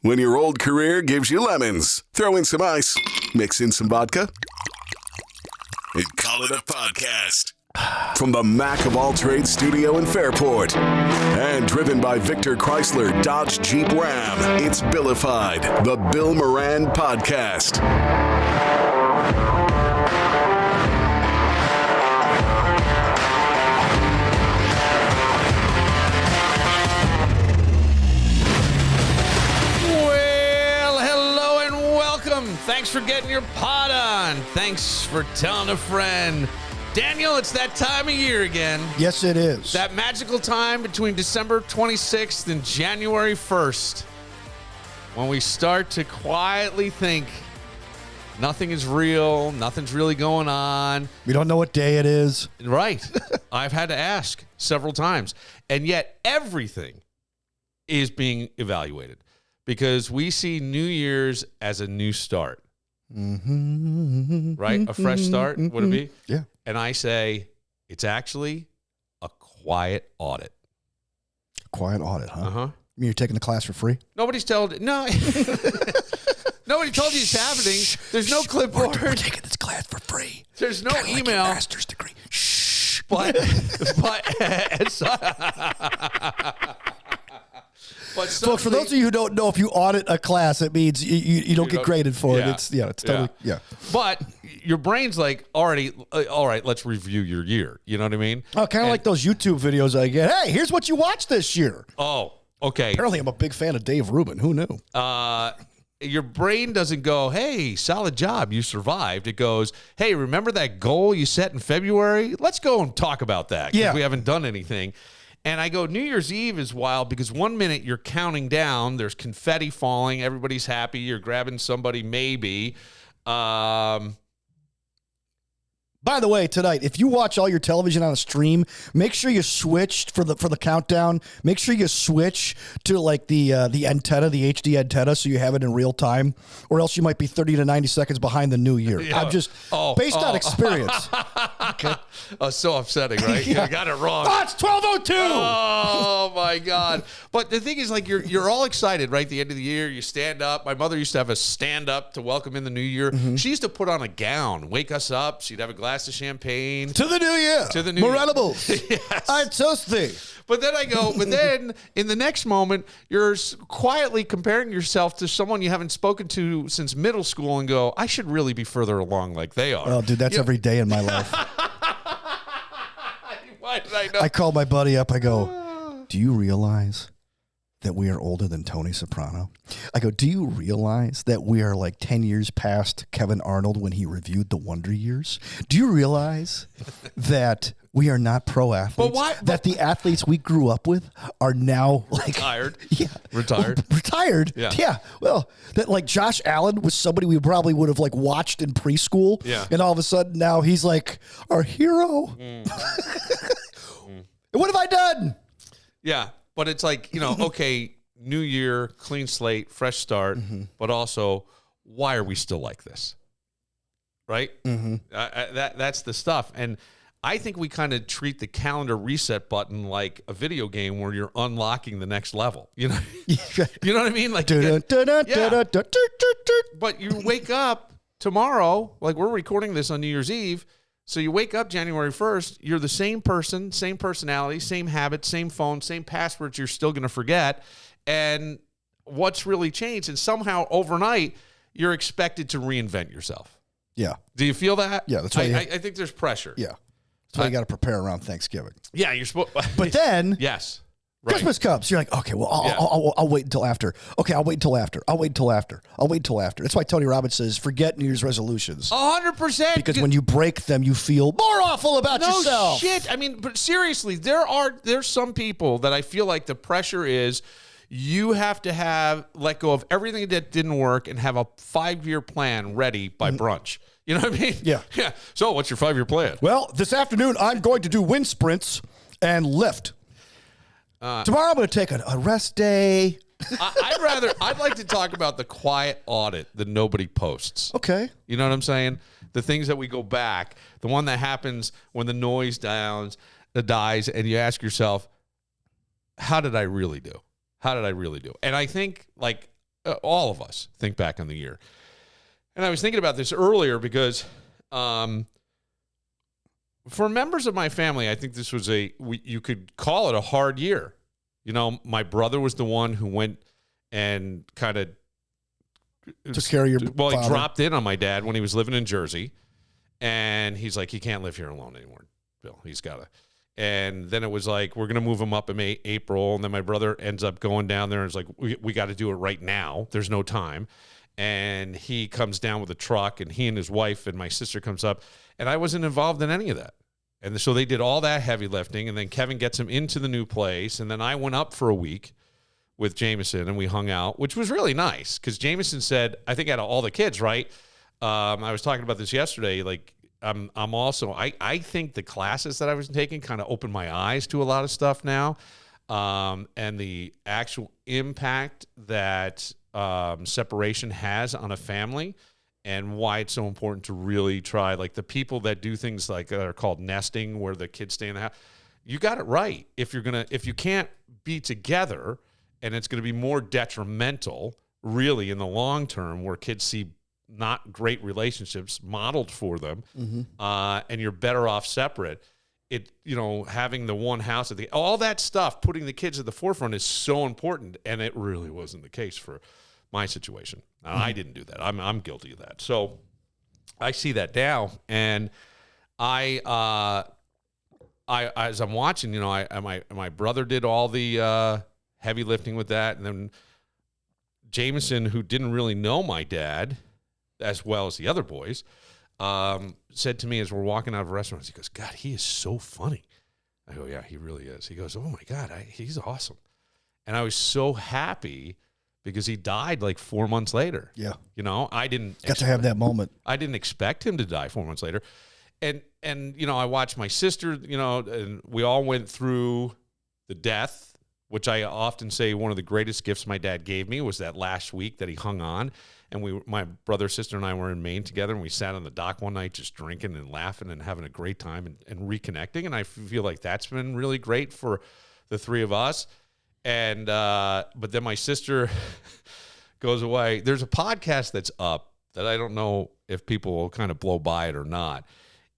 When your old career gives you lemons, throw in some ice, mix in some vodka, and call it a podcast. From the Mac of All Trades studio in Fairport and driven by Victor Chrysler Dodge Jeep Ram, it's Billified, the Bill Moran Podcast. Thanks for getting your pod on. Thanks for telling a friend. Daniel, it's that time of year again. Yes, it is. That magical time between December 26th and January 1st when we start to quietly think nothing is real, nothing's really going on. We don't know what day it is. Right. I've had to ask several times. And yet everything is being evaluated. Because we see New Year's as a new start. Mm-hmm. Right? A fresh start, would it be? Yeah. And I say it's actually a quiet audit. Quiet audit, huh? Uh-huh. You mean you're taking the class for free? Nobody's told... No. Nobody told you it's happening. There's no clipboard. We're taking this class for free. There's no Kinda email. like your master's degree. Shh. But Folks, for those of you who don't know, if you audit a class, it means you don't get graded for it. It's totally. But your brain's like already, all right, let's review your year. You know what I mean? Oh, kind of like those YouTube videos I get. Hey, here's what you watched this year. Oh, okay. Apparently, I'm a big fan of Dave Rubin. Who knew? Your brain doesn't go, hey, solid job, you survived. It goes, hey, remember that goal you set in February? Let's go and talk about that because we haven't done anything. And I go, New Year's Eve is wild because 1 minute you're counting down, there's confetti falling, everybody's happy, you're grabbing somebody maybe. By the way, tonight, if you watch all your television on a stream, make sure you switch for the countdown. Make sure you switch to like the antenna, the HD antenna, so you have it in real time, or else you might be 30 to 90 seconds behind the new year. Yeah. I'm just based on experience. Okay. Oh, so upsetting, right? Yeah. You got it wrong. Oh, it's 12:02. Oh my God! But the thing is, like, you're all excited, right? The end of the year, you stand up. My mother used to have a stand up to welcome in the new year. Mm-hmm. She used to put on a gown, wake us up. She'd have a glass of champagne to the new year. To the new year. Yes. I toast thee. But then I go, but then in the next moment, you're quietly comparing yourself to someone you haven't spoken to since middle school and go, I should really be further along like they are. Oh, dude, that's every day in my life. Why did I know? I call my buddy up. I go, do you realize that we are older than Tony Soprano? I go, do you realize that we are like 10 years past Kevin Arnold when he reviewed the Wonder Years? Do you realize that we are not pro athletes? But why? That the athletes we grew up with are now like retired. Yeah. Retired. Well, retired. Yeah. Yeah. Well, that like Josh Allen was somebody we probably would have like watched in preschool. Yeah. And all of a sudden now he's like our hero. What have I done? Yeah. But it's like, okay, new year, clean slate, fresh start, but also, why are we still like this? Right? Mm-hmm. That's the stuff. And I think we kind of treat the calendar reset button like a video game where you're unlocking the next level. You know what I mean? Like, but you wake up tomorrow, like we're recording this on New Year's Eve. So you wake up January 1st, you're the same person, same personality, same habits, same phone, same passwords you're still going to forget. And what's really changed? And somehow overnight, you're expected to reinvent yourself. Yeah. Do you feel that? Yeah, that's why I think there's pressure. Yeah. That's why you got to prepare around Thanksgiving. Yeah, you're supposed But then yes. Right. Christmas comes. You're like, okay, well, I'll wait until after. Okay, I'll wait until after. I'll wait until after. I'll wait until after. That's why Tony Robbins says, forget New Year's resolutions. 100%. Because when you break them, you feel more awful about yourself. No shit. I mean, but seriously, there's some people that I feel like the pressure is you have to let go of everything that didn't work and have a 5-year plan ready by brunch. You know what I mean? Yeah. Yeah. So what's your 5-year plan? Well, this afternoon, I'm going to do wind sprints and lift. Tomorrow, I'm going to take a rest day. I'd like to talk about the quiet audit that nobody posts. Okay. You know what I'm saying? The things that we go back, the one that happens when the noise dies, and you ask yourself, how did I really do? How did I really do? And I think, like, all of us think back on the year. And I was thinking about this earlier because for members of my family, I think this was you could call it a hard year. You know, my brother was the one who went and kind of took care of your father. He dropped in on my dad when he was living in Jersey. And he's like, he can't live here alone anymore, Bill. He's got to. And then it was like, we're going to move him up in April. And then my brother ends up going down there and is like, we got to do it right now. There's no time. And he comes down with a truck, and he and his wife and my sister comes up. And I wasn't involved in any of that. And so they did all that heavy lifting. And then Kevin gets him into the new place. And then I went up for a week with Jameson, and we hung out, which was really nice because Jameson said, I think out of all the kids, right? I was talking about this yesterday. Like, I'm also, I think the classes that I was taking kind of opened my eyes to a lot of stuff now. And the actual impact that separation has on a family, and why it's so important to really try, like the people that do things like that are called nesting, where the kids stay in the house. You got it right. If you can't be together, and it's going to be more detrimental really in the long term, where kids see not great relationships modeled for them, and you're better off separate. Having the one house all that stuff, putting the kids at the forefront is so important, and it really wasn't the case for my situation. I didn't do that. I'm guilty of that. So I see that now, and I as I'm watching, my brother did all the heavy lifting with that, and then Jameson, who didn't really know my dad as well as the other boys, said to me as we're walking out of restaurants, he goes, God, he is so funny. I go, yeah, he really is. He goes, oh my God, he's awesome. And I was so happy because he died like 4 months later. Yeah. I didn't got to have that moment. I didn't expect him to die 4 months later. And I watched my sister, and we all went through the death, which I often say one of the greatest gifts my dad gave me was that last week that he hung on. And my brother, sister, and I were in Maine together, and we sat on the dock one night just drinking and laughing and having a great time and reconnecting. And I feel like that's been really great for the three of us. And but then my sister goes away. There's a podcast that's up that I don't know if people will kind of blow by it or not.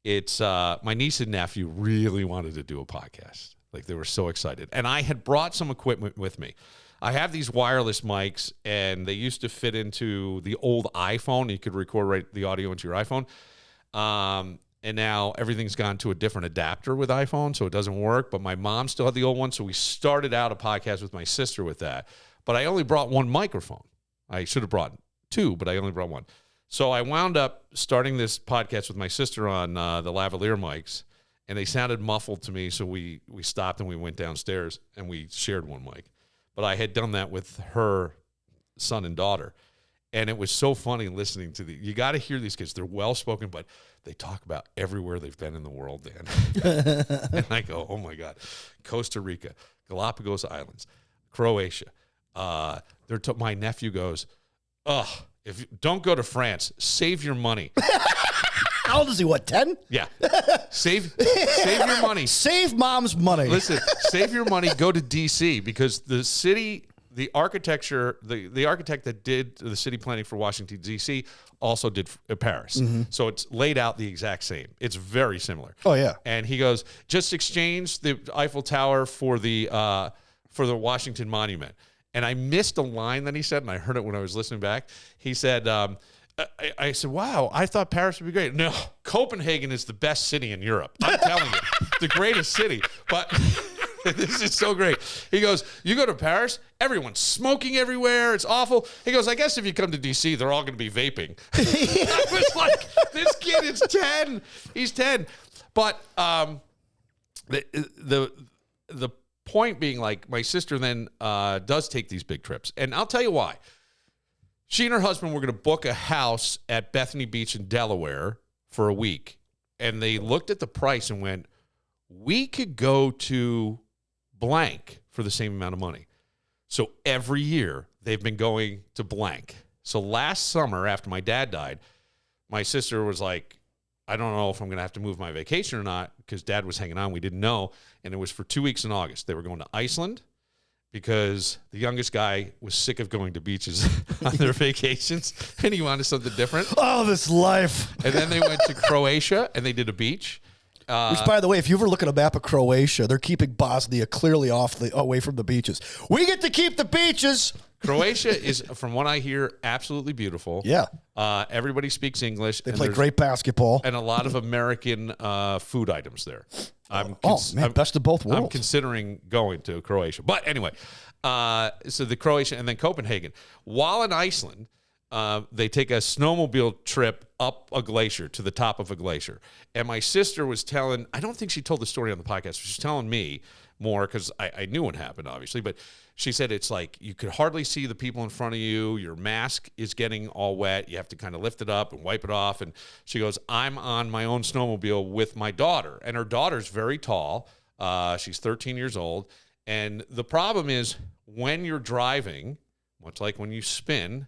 It's my niece and nephew really wanted to do a podcast. Like, they were so excited. And I had brought some equipment with me. I have these wireless mics, and they used to fit into the old iPhone. You could record the audio into your iPhone. And now everything's gone to a different adapter with iPhone, so it doesn't work. But my mom still had the old one, so we started out a podcast with my sister with that. But I only brought one microphone. I should have brought two, but I only brought one. So I wound up starting this podcast with my sister on the lavalier mics, and they sounded muffled to me, so we stopped and we went downstairs, and we shared one mic. But I had done that with her son and daughter. And it was so funny listening to you got to hear these kids. They're well-spoken, but they talk about everywhere they've been in the world, Dan. And I go, oh, my God. Costa Rica, Galapagos Islands, Croatia. My nephew goes, don't go to France. Save your money. How old is he? What, 10? Yeah. Save your money. Save mom's money. Listen, save your money. Go to D.C. because the city, the architecture, the architect that did the city planning for Washington, D.C. also did Paris. Mm-hmm. So it's laid out the exact same. It's very similar. Oh, yeah. And he goes, just exchange the Eiffel Tower for the Washington Monument. And I missed a line that he said, and I heard it when I was listening back. He said, I said, wow, I thought Paris would be great. No, Copenhagen is the best city in Europe. I'm telling you, the greatest city. But this is so great. He goes, you go to Paris, everyone's smoking everywhere. It's awful. He goes, I guess if you come to D.C., they're all going to be vaping. I was like, this kid is 10. He's 10. But the point being, like, my sister then does take these big trips. And I'll tell you why. She and her husband were going to book a house at Bethany Beach in Delaware for a week. And they looked at the price and went, we could go to blank for the same amount of money. So every year they've been going to blank. So last summer, after my dad died, my sister was like, I don't know if I'm going to have to move my vacation or not, because Dad was hanging on. We didn't know. And it was for 2 weeks in August. They were going to Iceland because the youngest guy was sick of going to beaches on their vacations, and he wanted something different. Oh, this life. And then they went to Croatia, and they did a beach. Which, by the way, if you ever look at a map of Croatia, they're keeping Bosnia clearly away from the beaches. We get to keep the beaches. Croatia is, from what I hear, absolutely beautiful. Yeah. Everybody speaks English. They play great basketball. And a lot of American food items there. Best of both worlds. I'm considering going to Croatia. But anyway, so the Croatia and then Copenhagen. While in Iceland, they take a snowmobile trip up a glacier to the top of a glacier. And my sister was telling, I don't think she told the story on the podcast. She's telling me more because I knew what happened, obviously. But she said it's like you could hardly see the people in front of you. Your mask is getting all wet. You have to kind of lift it up and wipe it off. And she goes, I'm on my own snowmobile with my daughter. And her daughter's very tall. She's 13 years old. And the problem is when you're driving, much like when you spin,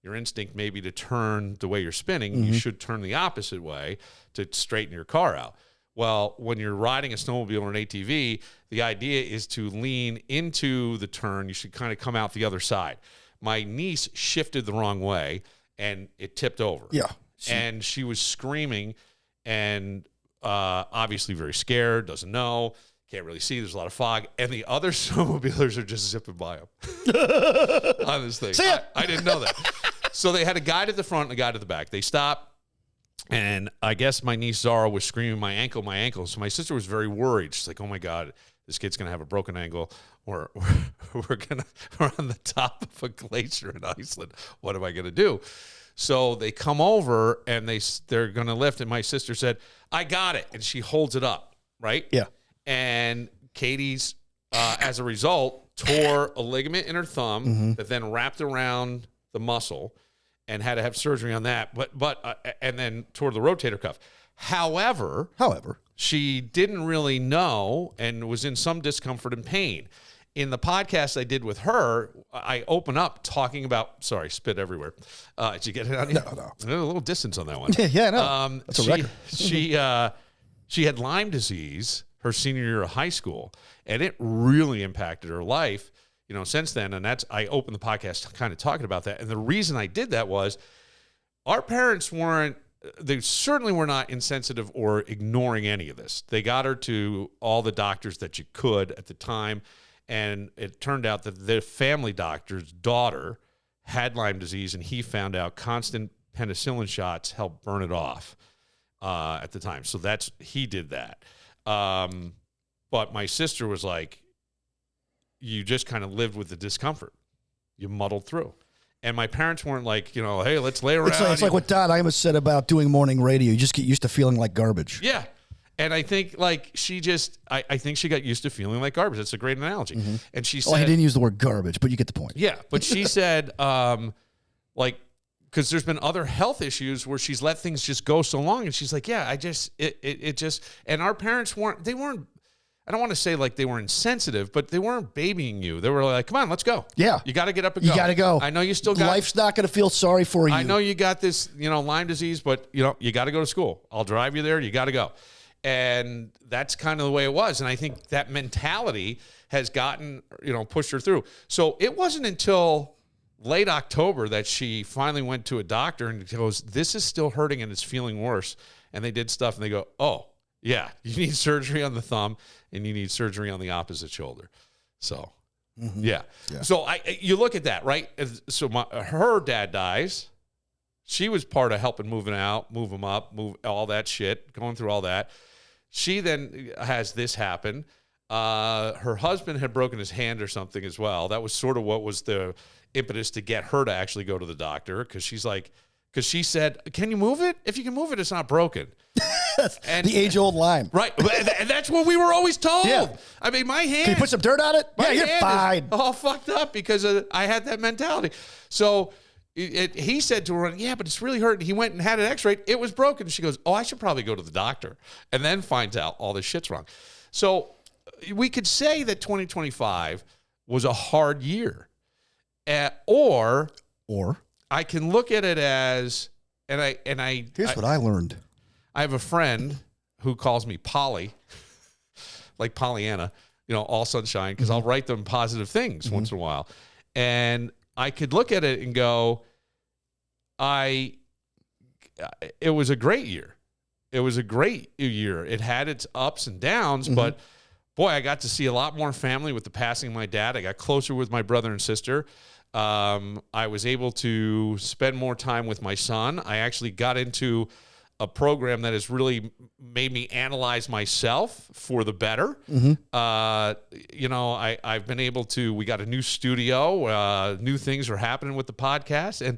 your instinct may be to turn the way you're spinning. Mm-hmm. You should turn the opposite way to straighten your car out. Well, when you're riding a snowmobile or an ATV, the idea is to lean into the turn. You should kind of come out the other side. My niece shifted the wrong way, and it tipped over. Yeah. And she was screaming and obviously very scared, doesn't know, can't really see. There's a lot of fog. And the other snowmobilers are just zipping by them on this thing. I didn't know that. So they had a guide at the front and a guide at the back. They stopped. And I guess my niece Zara was screaming, my ankle, my ankle. So my sister was very worried. She's like, oh, my God, this kid's going to have a broken ankle. Or we're on the top of a glacier in Iceland. What am I going to do? So they come over, and they're going to lift. And my sister said, I got it. And she holds it up, right? Yeah. And Katie's, as a result, tore a ligament in her thumb that then wrapped around the muscle. And had to have surgery on that, and then toward the rotator cuff. However, she didn't really know and was in some discomfort and pain. In the podcast I did with her, I open up talking about. Sorry, spit everywhere. Did you get it on you? No. A little distance on that one. Yeah, no. That's a record. She had Lyme disease her senior year of high school, and it really impacted her life. Since then, and I opened the podcast kind of talking about that. And the reason I did that was our parents they certainly were not insensitive or ignoring any of this. They got her to all the doctors that you could at the time. And it turned out that the family doctor's daughter had Lyme disease, and he found out constant penicillin shots helped burn it off at the time. So he did that. But my sister was like, you just kind of lived with the discomfort. You muddled through. And my parents weren't like, hey, let's lay around. It's like what Don Imus said about doing morning radio. You just get used to feeling like garbage. Yeah. And I think I think she got used to feeling like garbage. That's a great analogy. Mm-hmm. And she said, I didn't use the word garbage, but you get the point. Yeah. But she said, because there's been other health issues where she's let things just go so long. And she's like, yeah, and our parents weren't, I don't want to say like they were insensitive, but they weren't babying you. They were like, come on, let's go. Yeah. You got to get up and go. You got to go. I know you still got... Life's not going to feel sorry for you. I know you got this, Lyme disease, but, you got to go to school. I'll drive you there. You got to go. And that's kind of the way it was. And I think that mentality has gotten, pushed her through. So it wasn't until late October that she finally went to a doctor and goes, this is still hurting and it's feeling worse. And they did stuff and they go, oh, yeah, you need surgery on the thumb and you need surgery on the opposite shoulder. So, yeah. So you look at that, right? So her dad dies. She was part of helping move him up, move all that shit, going through all that. She then has this happen. Her husband had broken his hand or something as well. That was sort of what was the impetus to get her to actually go to the doctor because she said, can you move it? If you can move it, it's not broken. And the age-old Lyme. Right. And that's what we were always told. Yeah. I mean, my hand... Can you put some dirt on it? Yeah, you're fine. All fucked up because I had that mentality. So he said to her, yeah, but it's really hurting. He went and had an x-ray. It was broken. She goes, oh, I should probably go to the doctor. And then finds out all this shit's wrong. So we could say that 2025 was a hard year. Or I can look at it as... Here's what I learned. I have a friend who calls me Polly, like Pollyanna, all sunshine, because I'll write them positive things once in a while. And I could look at it and go, it was a great year. It was a great year. It had its ups and downs, but boy, I got to see a lot more family with the passing of my dad. I got closer with my brother and sister. I was able to spend more time with my son. I actually got into a program that has really made me analyze myself for the better. I've been able to, we got a new studio, new things are happening with the podcast, and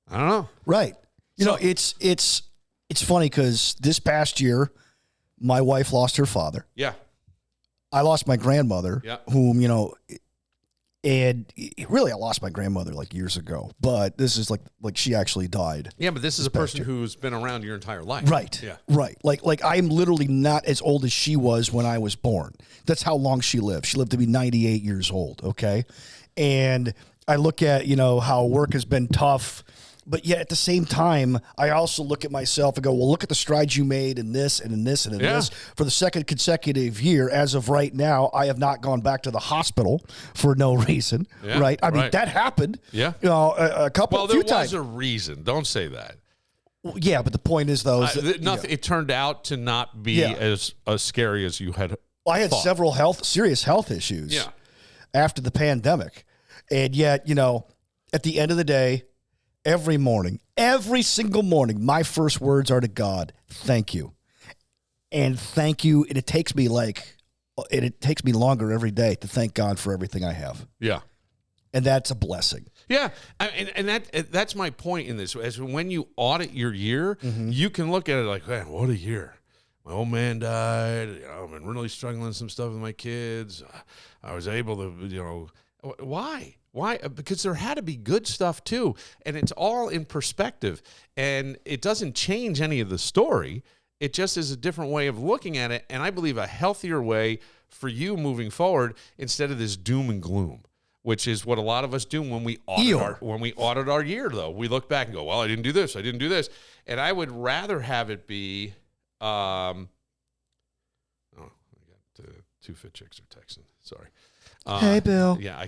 I don't know. Right. It's funny because this past year, my wife lost her father. Yeah. I lost my grandmother, whom, and really I lost my grandmother like years ago, but this is like she actually died. Yeah, but this is a person who's been around your entire life. Right. Yeah. Right. Like I'm literally not as old as she was when I was born. That's how long she lived. She lived to be 98 years old. Okay. And I look at, how work has been tough, but yet at the same time, I also look at myself and go, well, look at the strides you made in this and in this and in this. For the second consecutive year, as of right now, I have not gone back to the hospital for no reason, right? I mean, that happened, a few times. Well, there was a reason. Don't say that. Well, yeah, but the point is, though, nothing. It turned out to not be as scary as you had I had thought. several serious health issues after the pandemic. And yet, at the end of the day, every single morning, my first words are to God, thank you. And thank you. And it takes me longer every day to thank God for everything I have. Yeah. And that's a blessing. Yeah. And that's my point in this. As when you audit your year, you can look at it like, man, what a year. My old man died. I've been really struggling with some stuff with my kids. I was able to, why? Why? Because there had to be good stuff too. And it's all in perspective. And it doesn't change any of the story. It just is a different way of looking at it. And I believe a healthier way for you moving forward instead of this doom and gloom, which is what a lot of us do when we audit our year, though. We look back and go, well, I didn't do this. And I would rather have it be, I got two fit chicks are texting. Sorry. Hey, Bill. Yeah,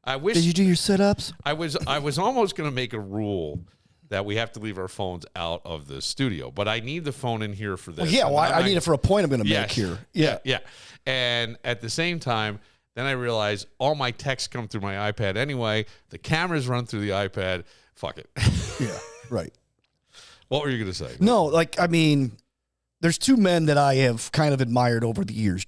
I wish. Did you do your sit-ups? I was almost going to make a rule that we have to leave our phones out of the studio, but I need the phone in here for this. I need it for a point I'm going to make here. Yeah. And at the same time, then I realize all my texts come through my iPad anyway. The cameras run through the iPad. Fuck it. Yeah, right. What were you going to say? No, there's two men that I have kind of admired over the years.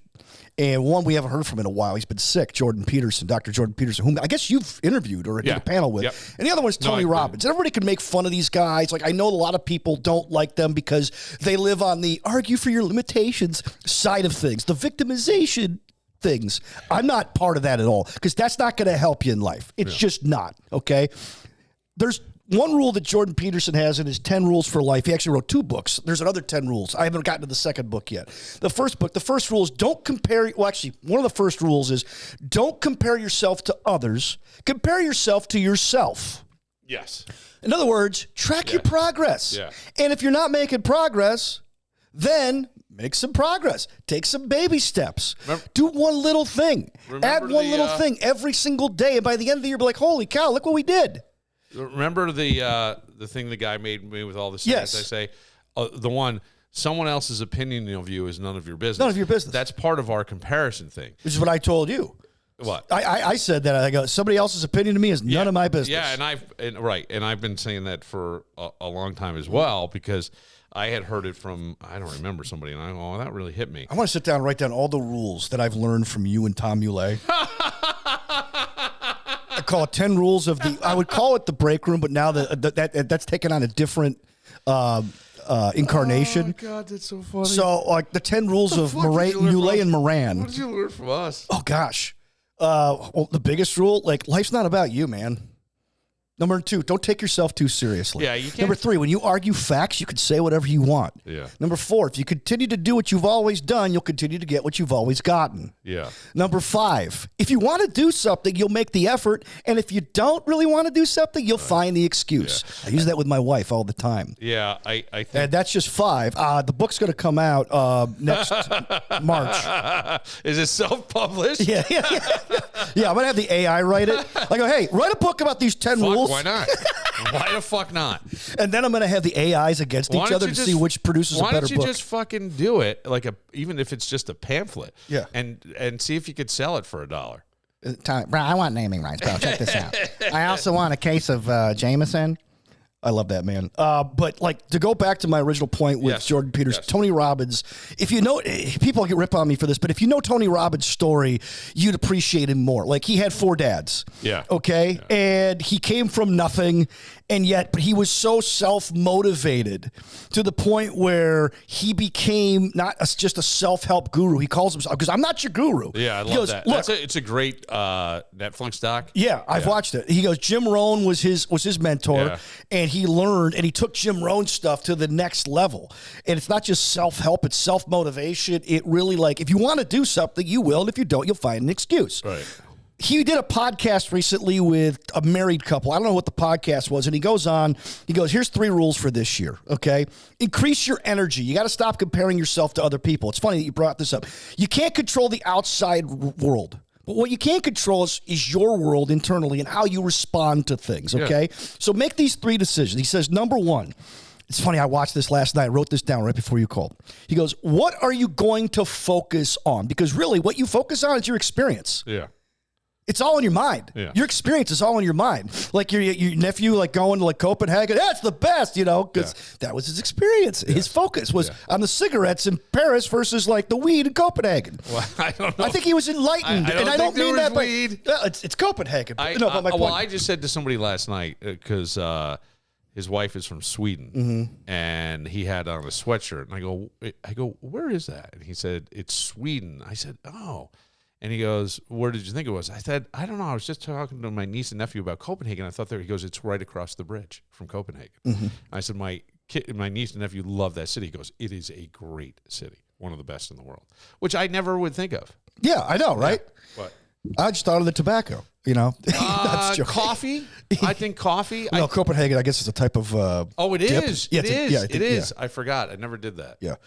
And one we haven't heard from in a while. He's been sick, Dr. Jordan Peterson, whom I guess you've interviewed or did a panel with. Yep. And the other one's Tony Robbins. And everybody can make fun of these guys. Like, I know a lot of people don't like them because they live on the argue for your limitations side of things, the victimization things. I'm not part of that at all because that's not going to help you in life. It's just not, okay? There's one rule that Jordan Peterson has in his 10 Rules for Life. He actually wrote 2 books. There's another 10 rules. I haven't gotten to the second book yet. The first rule is don't compare. Well, actually, one of the first rules is don't compare yourself to others. Compare yourself to yourself. Yes. In other words, track your progress. Yeah. And if you're not making progress, then make some progress. Take some baby steps. Do one little thing. Add one little thing every single day. And by the end of the year, be like, holy cow, look what we did. Remember the thing the guy made me with all the sayings? I say, the one, someone else's opinion of you is none of your business. None of your business. That's part of our comparison thing. Which is what I told you. What? I said that. I go, somebody else's opinion of me is none of my business. Yeah, and I've been saying that for a long time as well because I had heard it from, I don't remember somebody, and I go, oh, that really hit me. I want to sit down and write down all the rules that I've learned from you and Tom Muley. I call it 10 rules of I would call it the break room, but now that's taken on a different incarnation. Oh, God, that's so funny. So, like, the 10 rules of Muley and Moran. What did you learn from us? Oh, gosh. Well, the biggest rule, like, life's not about you, man. Number 2, don't take yourself too seriously. Yeah, you can't. Number 3, when you argue facts, you can say whatever you want. Yeah. Number 4, if you continue to do what you've always done, you'll continue to get what you've always gotten. Yeah. Number 5, if you want to do something, you'll make the effort. And if you don't really want to do something, you'll find the excuse. Yeah. I use that with my wife all the time. Yeah, I think. And that's just 5. The book's going to come out next March. Is it self-published? Yeah, I'm going to have the AI write it. I go, hey, write a book about these 10 rules. Why not? Why the fuck not? And then I'm going to have the AIs against each other to see which produces a better book. Why don't you just fucking do it, even if it's just a pamphlet? Yeah. And see if you could sell it for $1. Bro, I want naming rights, bro. Check this out. I also want a case of Jameson. I love that, man. But to go back to my original point with Jordan Peters, Tony Robbins, if you know, people get rip on me for this, but if you know Tony Robbins' story, you'd appreciate him more. He had 4 dads. Yeah. Okay. Yeah. And he came from nothing. But he was so self-motivated to the point where he became not just a self-help guru. He calls himself, because I'm not your guru. Yeah, I love that. Look, it's a great Netflix doc. Yeah, I've watched it. He goes, Jim Rohn was his mentor, and he learned, and he took Jim Rohn's stuff to the next level. And it's not just self-help, it's self-motivation. It really, if you want to do something, you will, and if you don't, you'll find an excuse. Right. He did a podcast recently with a married couple. I don't know what the podcast was. And he goes, here's 3 rules for this year, okay? Increase your energy. You got to stop comparing yourself to other people. It's funny that you brought this up. You can't control the outside world. But what you can control is your world internally and how you respond to things, okay? Yeah. So make these 3 decisions. He says, number 1, it's funny, I watched this last night. I wrote this down right before you called. He goes, what are you going to focus on? Because really, what you focus on is your experience. Yeah. It's all in your mind. Yeah. Your experience is all in your mind. Your nephew, going to Copenhagen, that's the best, because that was his experience. Yeah. His focus was on the cigarettes in Paris versus the weed in Copenhagen. Well, I don't know. I think he was enlightened, I don't mean that, weed. But it's Copenhagen. I just said to somebody last night because his wife is from Sweden, and he had on a sweatshirt, and I go, where is that? And he said, it's Sweden. I said, oh. And he goes, where did you think it was? I said, I don't know. I was just talking to my niece and nephew about Copenhagen. I thought he goes, it's right across the bridge from Copenhagen. Mm-hmm. I said, my niece and nephew love that city. He goes, it is a great city. One of the best in the world, which I never would think of. Yeah, I know, right? Yeah. What? I just thought of the tobacco, Coffee? I think coffee. No, Copenhagen, I guess, is a type of it dip. is. Yeah, it is. I forgot. I never did that. Yeah.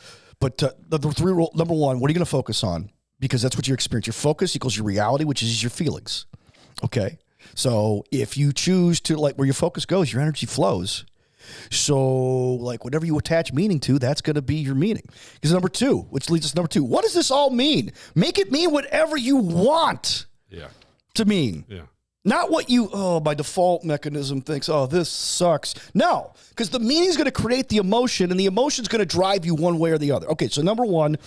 But the 3 rule, number 1, what are you going to focus on? Because that's what your experience. Your focus equals your reality, which is your feelings. Okay? So if you choose to, where your focus goes, your energy flows. So, whatever you attach meaning to, that's going to be your meaning. Because number 2, which leads us to number 2, what does this all mean? Make it mean whatever you want to mean. Yeah. Not what you, by default mechanism thinks, this sucks. No, because the meaning is going to create the emotion, and the emotion is going to drive you one way or the other. Okay, so number 1,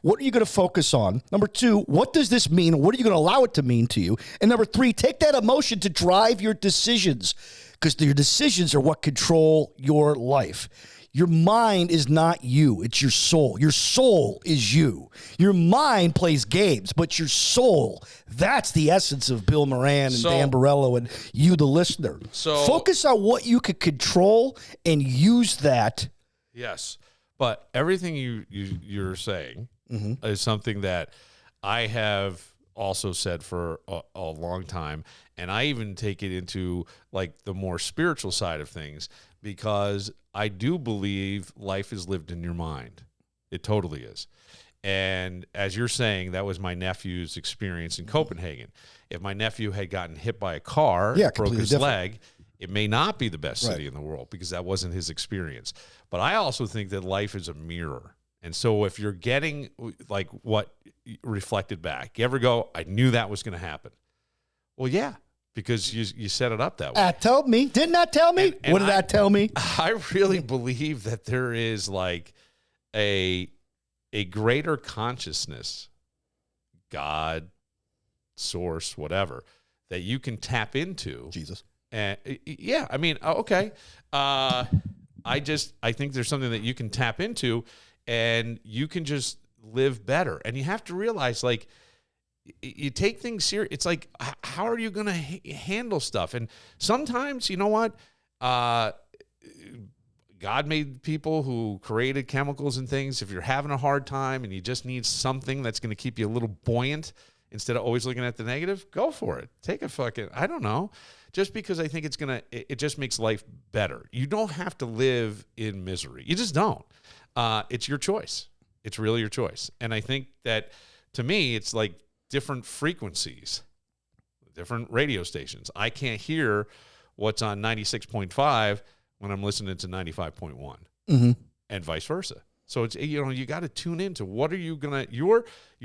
what are you going to focus on? Number 2, what does this mean? What are you going to allow it to mean to you? And number 3, take that emotion to drive your decisions, because your decisions are what control your life. Your mind is not you. It's your soul. Your soul is you. Your mind plays games, but your soul, that's the essence of Bill Moran and Dan Barello and you, the listener. So focus on what you can control and use that. Yes. But everything you're saying is something that I have also said for a long time. And I even take it into the more spiritual side of things, because I do believe life is lived in your mind. It totally is. And as you're saying, that was my nephew's experience in Copenhagen. If my nephew had gotten hit by a car, broke his leg, it may not be the best city in the world, because that wasn't his experience. But I also think that life is a mirror. And so if you're getting what reflected back, you ever go, I knew that was going to happen. Well, yeah. Because you set it up that way. Told me. Didn't that tell me? And what did that tell me? I really believe that there is a greater consciousness, God, source, whatever, that you can tap into. Jesus. And yeah, I mean, okay. I think there's something that you can tap into, and you can just live better. And you have to realize, you take things serious. It's like, how are you going to handle stuff? And sometimes, you know what? God made people who created chemicals and things. If you're having a hard time and you just need something that's going to keep you a little buoyant instead of always looking at the negative, go for it. Take a fucking, I don't know. Just because I think it just makes life better. You don't have to live in misery. You just don't. It's your choice. It's really your choice. And I think that, to me, it's like different frequencies, different radio stations. I can't hear what's on 96.5 when I'm listening to 95.1, and vice versa. So it's, you got to tune into what are you gonna. Your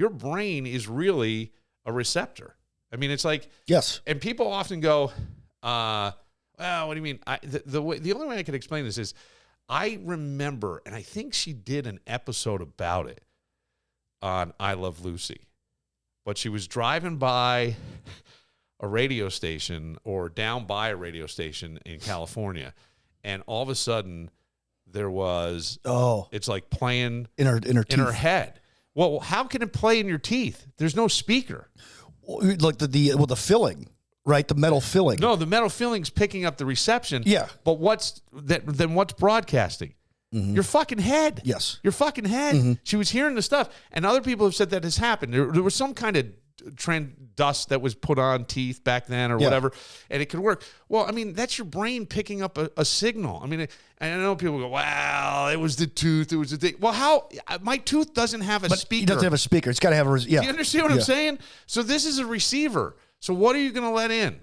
brain is really a receptor. I mean, it's like, yes. And people often go, well, what do you mean? The only way I could explain this is, I remember, and I think she did an episode about it on I Love Lucy, but she was driving by a radio station or down by a radio station in California, and all of a sudden there was, it's like playing in her head. Well, how can it play in your teeth? There's no speaker. Like the filling, right? The metal filling. No, the metal filling's picking up the reception. Yeah. But what's broadcasting? Your fucking head. Yes. Your fucking head. She was hearing the stuff. And other people have said that has happened. There was some kind of dust that was put on teeth back then or whatever, and it could work. Well, I mean, that's your brain picking up a signal. I mean, I know people go, well, it was the tooth. It was the thing. Well, how? My tooth doesn't have a speaker. It doesn't have a speaker. It's got to have a, Do you understand what I'm saying? So this is a receiver. So what are you going to let in?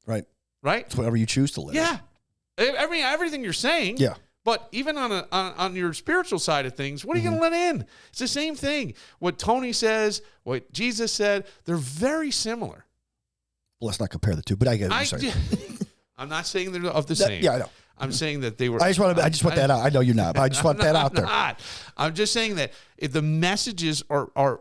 Right. Right? It's whatever you choose to let in. Yeah. I mean, everything you're saying. Yeah. But even on your spiritual side of things, what are you going to let in? It's the same thing. What Tony says, what Jesus said, they're very similar. Well, let's not compare the two, but I get what you're saying. I'm not saying they're of the same. Yeah, I know. I'm saying that they were. I just want that out. I know you're not, but I just want that out there. I'm just saying that the messages are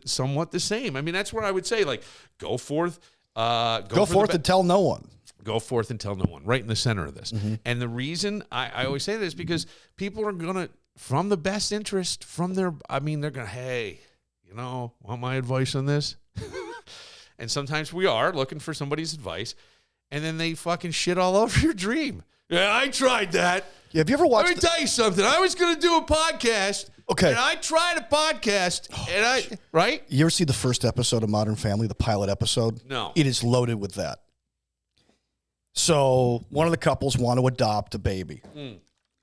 somewhat the same. I mean, that's where I would say, like, go forth. Go forth and tell no one. Go forth and tell no one, right in the center of this. And the reason I always say this is because people are going to, from the best interest, they're going to, hey, want my advice on this? And sometimes we are looking for somebody's advice, and then they fucking shit all over your dream. Yeah, I tried that. Yeah, have you ever watched? Let me tell you something. I was going to do a podcast. Okay. And I tried a podcast, right? You ever see the first episode of Modern Family, the pilot episode? No. It is loaded with that. So one of the couples want to adopt a baby.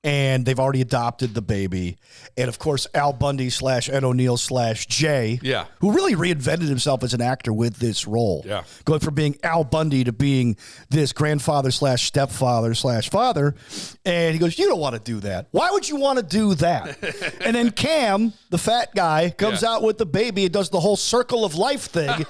And they've already adopted the baby. And, of course, Al Bundy / Ed O'Neill / Jay, who really reinvented himself as an actor with this role. Yeah. Going from being Al Bundy to being this grandfather / stepfather / father. And he goes, you don't want to do that. Why would you want to do that? And then Cam, the fat guy, comes out with the baby and does the whole circle of life thing.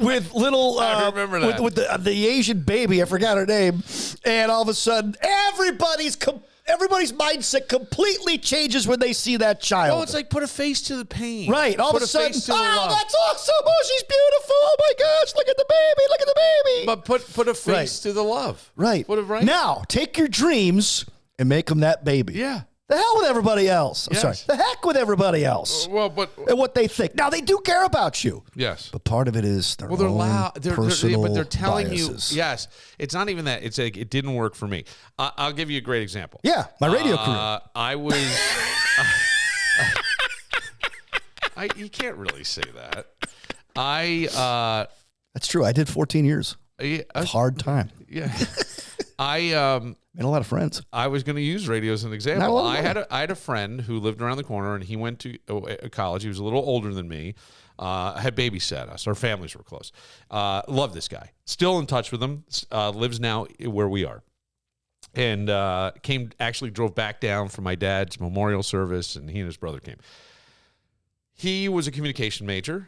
With little, I remember that. with the Asian baby, I forgot her name, and all of a sudden, everybody's mindset completely changes when they see that child. Well, it's like put a face to the pain, right? All put of a sudden, face to the love. That's awesome! Oh, she's beautiful! Oh my gosh, look at the baby! Look at the baby! But put a face to the love, right? Put it right now. Take your dreams and make them that baby. Yeah. The hell with everybody else. I'm sorry. The heck with everybody else. Well, but and what they think. Now they do care about you. Yes. But part of it is their they're own loud. personal but they're telling biases. you. Yes. It's not even that. It's like it didn't work for me. I'll give you a great example. Yeah, my radio career. I was. You can't really say that. That's true. I did 14 years. Hard time. Yeah. I made a lot of friends. I was going to use radio as an example. I had a friend who lived around the corner, and he went to college. He was a little older than me. Had babysat us. Our families were close. Love this guy. Still in touch with him. Lives now where we are. And drove back down for my dad's memorial service, and he and his brother came. He was a communication major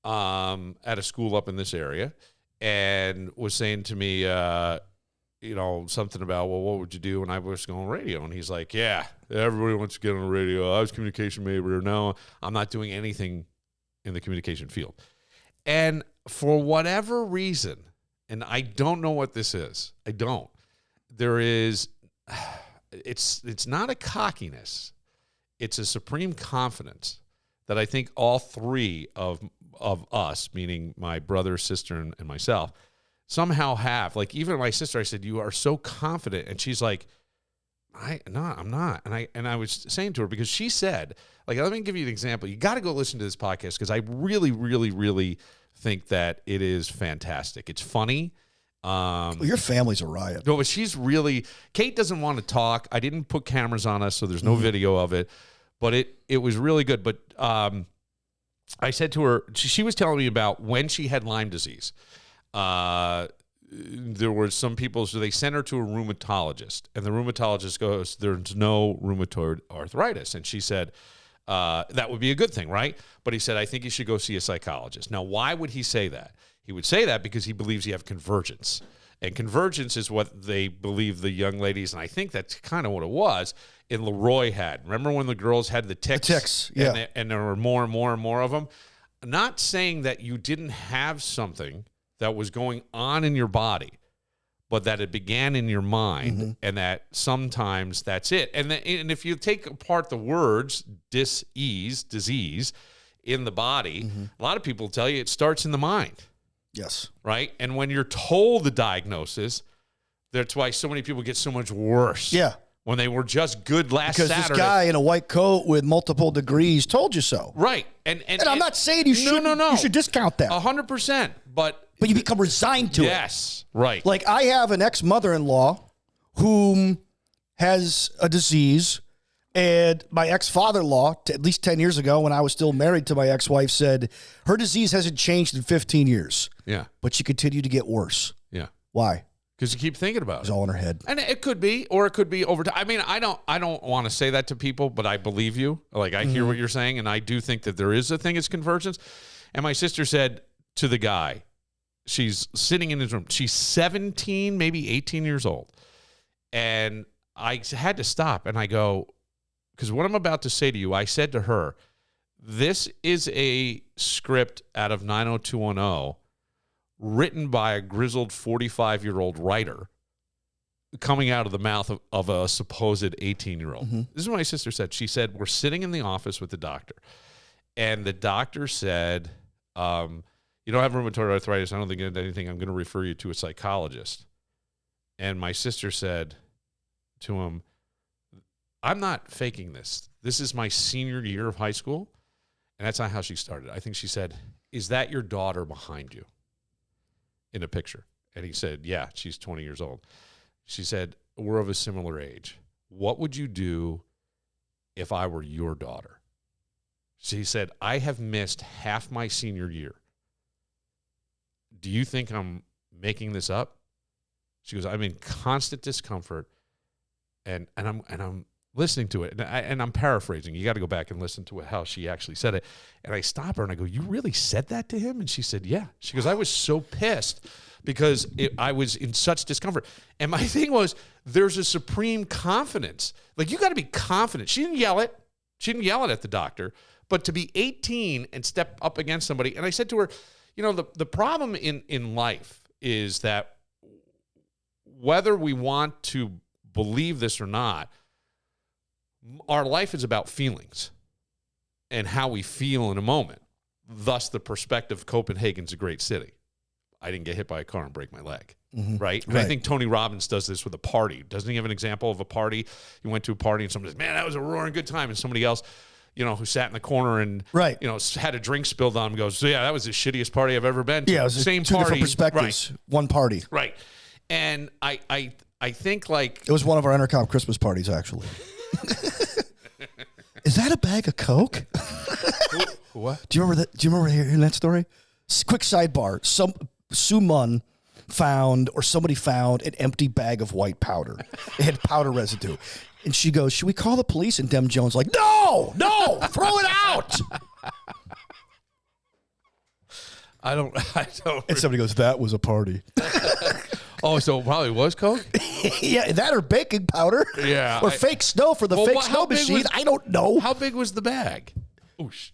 at a school up in this area, and was saying to me, something about, well, what would you do? And I was going radio. And he's like, yeah, everybody wants to get on the radio. I was a communication major. Now I'm not doing anything in the communication field. And for whatever reason, and I don't know what this is, it's not a cockiness. It's a supreme confidence that I think all three of us, meaning my brother, sister, and myself, somehow have. Like, even my sister, I said, you are so confident. And she's like, I'm not. And I was saying to her, because she said, like, let me give you an example. You got to go listen to this podcast, because I really, really, really think that it is fantastic. It's funny. Well, your family's a riot. No, but she's really, Kate doesn't want to talk. I didn't put cameras on us, so there's no video of it, but it was really good. But I said to her, she was telling me about when she had Lyme disease. There were some people, so they sent her to a rheumatologist, and the rheumatologist goes, there's no rheumatoid arthritis. And she said, that would be a good thing, right? But he said, I think you should go see a psychologist. Now, why would he say that? He would say that because he believes you have convergence. And convergence is what they believe the young ladies, and I think that's kind of what it was, in Leroy had. Remember when the girls had the ticks? The ticks, yeah. And there were more and more and more of them? Not saying that you didn't have something that was going on in your body, but that it began in your mind, and that sometimes that's it. And if you take apart the words, disease, in the body, a lot of people tell you it starts in the mind. Yes. Right? And when you're told the diagnosis, that's why so many people get so much worse. Yeah. When they were just good last Saturday. Because this guy in a white coat with multiple degrees told you so. Right. And I'm not saying you should. No. You should discount that. 100%. But you become resigned to it. Yes. Right. Like, I have an ex-mother-in-law whom has a disease, and my ex-father-in-law, at least 10 years ago, when I was still married to my ex-wife, said her disease hasn't changed in 15 years. Yeah. But she continued to get worse. Yeah. Why? Because you keep thinking about it. It's all in her head. And it could be, or it could be over time. I mean, I don't want to say that to people, but I believe you. Like, I hear what you're saying, and I do think that there is a thing, it's convergence. And my sister said to the guy, she's sitting in his room. She's 17, maybe 18 years old. And I had to stop, and I go, because what I'm about to say to you, I said to her, this is a script out of 90210 written by a grizzled 45-year-old writer coming out of the mouth of a supposed 18-year-old. This is what my sister said. She said, we're sitting in the office with the doctor, and the doctor said, you don't have rheumatoid arthritis. I don't think anything. I'm going to refer you to a psychologist. And my sister said to him, I'm not faking this. This is my senior year of high school. And that's not how she started. I think she said, is that your daughter behind you in a picture? And he said, yeah, she's 20 years old. She said, we're of a similar age. What would you do if I were your daughter? She said, I have missed half my senior year. Do you think I'm making this up? She goes, I'm in constant discomfort, and I'm listening to it, and I'm paraphrasing. You got to go back and listen to how she actually said it. And I stop her and I go, you really said that to him? And she said, yeah. She goes, I was so pissed because I was in such discomfort. And my thing was, there's a supreme confidence. Like, you got to be confident. She didn't yell it. She didn't yell it at the doctor. But to be 18 and step up against somebody, and I said to her, you know, the problem in life is that whether we want to believe this or not, our life is about feelings and how we feel in a moment. Thus, the perspective, Copenhagen's a great city. I didn't get hit by a car and break my leg, right? And I think Tony Robbins does this with a party. Doesn't he have an example of a party? You went to a party and somebody says, man, that was a roaring good time. And somebody else, you know, who sat in the corner and, you know, had a drink spilled on him goes, so yeah, that was the shittiest party I've ever been to. Yeah, it was same two party. Different perspectives. Right. One party. Right. And I think, like, it was one of our intercom Christmas parties, actually. Is that a bag of Coke? What? Do you remember that? Do you remember hearing that story? Quick sidebar. Sue Munn somebody found an empty bag of white powder. It had powder residue. And she goes, should we call the police? And Dem Jones like, no, throw it out. I don't. And somebody goes, that was a party. Oh, so it probably was Coke? Yeah, that or baking powder. Yeah. Or fake snow for the fake snow machine. I don't know. How big was the bag? Oosh.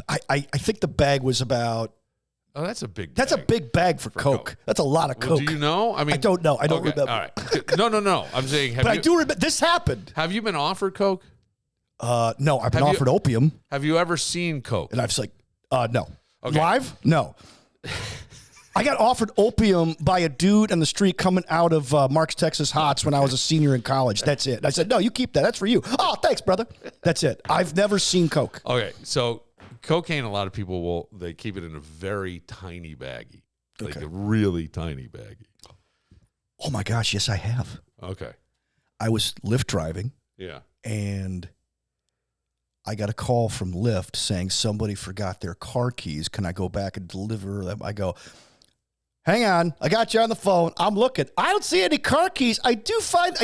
I think the bag was about... Oh, that's a big bag. That's a big bag for Coke. That's a lot of Coke. Well, do you know? I mean, I don't know. I don't remember. All right. No. I'm saying... I do remember. This happened. Have you been offered Coke? No, I've been Have you- offered opium, Have you ever seen coke? and I was like, no. Okay. Live? No. I got offered opium by a dude on the street coming out of Mark's Texas Hots when I was a senior in college. That's it. I said, no, you keep that. That's for you. Oh, thanks, brother. That's it. I've never seen coke. Okay, so cocaine, a lot of people they keep it in a very tiny baggie, like a really tiny baggie. Oh my gosh, yes, I have. Okay. I was Lyft driving, Yeah. and I got a call from Lyft saying somebody forgot their car keys. Can I go back and deliver them? I go, hang on, I got you on the phone. I'm looking. I don't see any car keys. I did find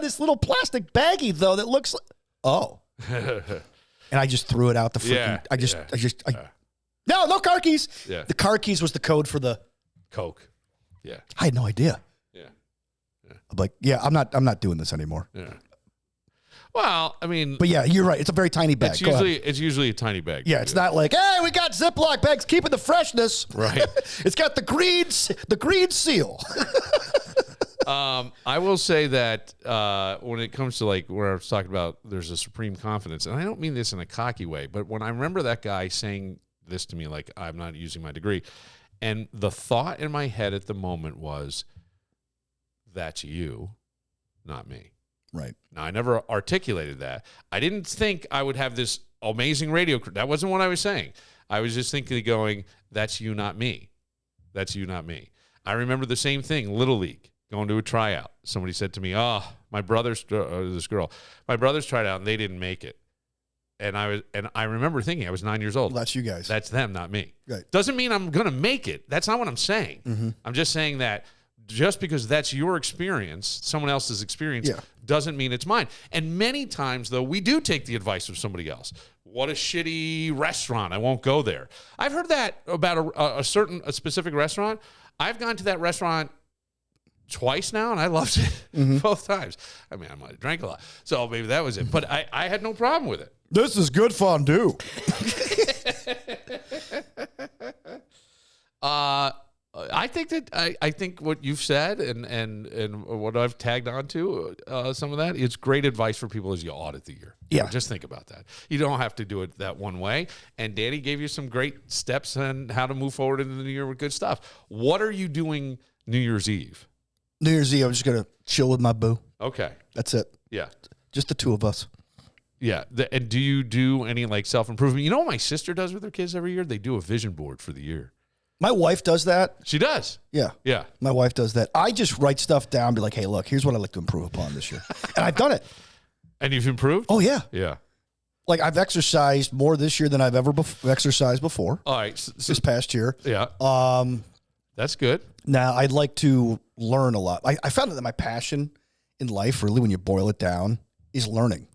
this little plastic baggie though that looks like, oh. And I just threw it out the freaking. No car keys. Yeah. The car keys was the code for the Coke. Yeah. I had no idea. Yeah. I'm like, yeah, I'm not doing this anymore. Yeah. Well, I mean, But yeah, you're right. It's a very tiny bag. it's usually a tiny bag. Yeah, it's not like, hey, we got Ziploc bags keeping the freshness. Right. It's got the green seal. I will say that when it comes to like where I was talking about, there's a supreme confidence, and I don't mean this in a cocky way, but when I remember that guy saying this to me, like, I'm not using my degree, and the thought in my head at the moment was, that's you, not me. Right. Now, I never articulated that. I didn't think I would have this amazing radio career. That wasn't what I was saying. I was just thinking, going, that's you, not me. That's you, not me. I remember the same thing, Little League, going to a tryout. Somebody said to me, my brother's, this girl, my brother's tried out and they didn't make it. And I remember thinking, I was 9 years old. Well, that's you guys. That's them, not me. Right. Doesn't mean I'm going to make it. That's not what I'm saying. Mm-hmm. I'm just saying that just because that's your experience, someone else's experience, doesn't mean it's mine. And many times, though, we do take the advice of somebody else. What a shitty restaurant. I won't go there. I've heard that about a specific restaurant. I've gone to that restaurant twice now, and I loved it both times. I mean, I might have drank a lot, so maybe that was it. But I had no problem with it. This is good fondue. I think what you've said and what I've tagged onto some of that, it's great advice for people as you audit the year. Yeah. Just think about that. You don't have to do it that one way. And Danny gave you some great steps on how to move forward into the new year with good stuff. What are you doing New Year's Eve? New Year's Eve, I'm just going to chill with my boo. Okay. That's it. Yeah. Just the two of us. Yeah. And do you do any like self-improvement? You know what my sister does with her kids every year? They do a vision board for the year. My wife does that. She does. Yeah. Yeah. My wife does that. I just write stuff down, be like, hey, look, here's what I'd like to improve upon this year. And I've done it. And you've improved? Oh, yeah. Yeah. Like I've exercised more this year than I've ever exercised before. All right. This past year. Yeah. That's good. Now, I'd like to learn a lot. I found that my passion in life, really, when you boil it down, is learning.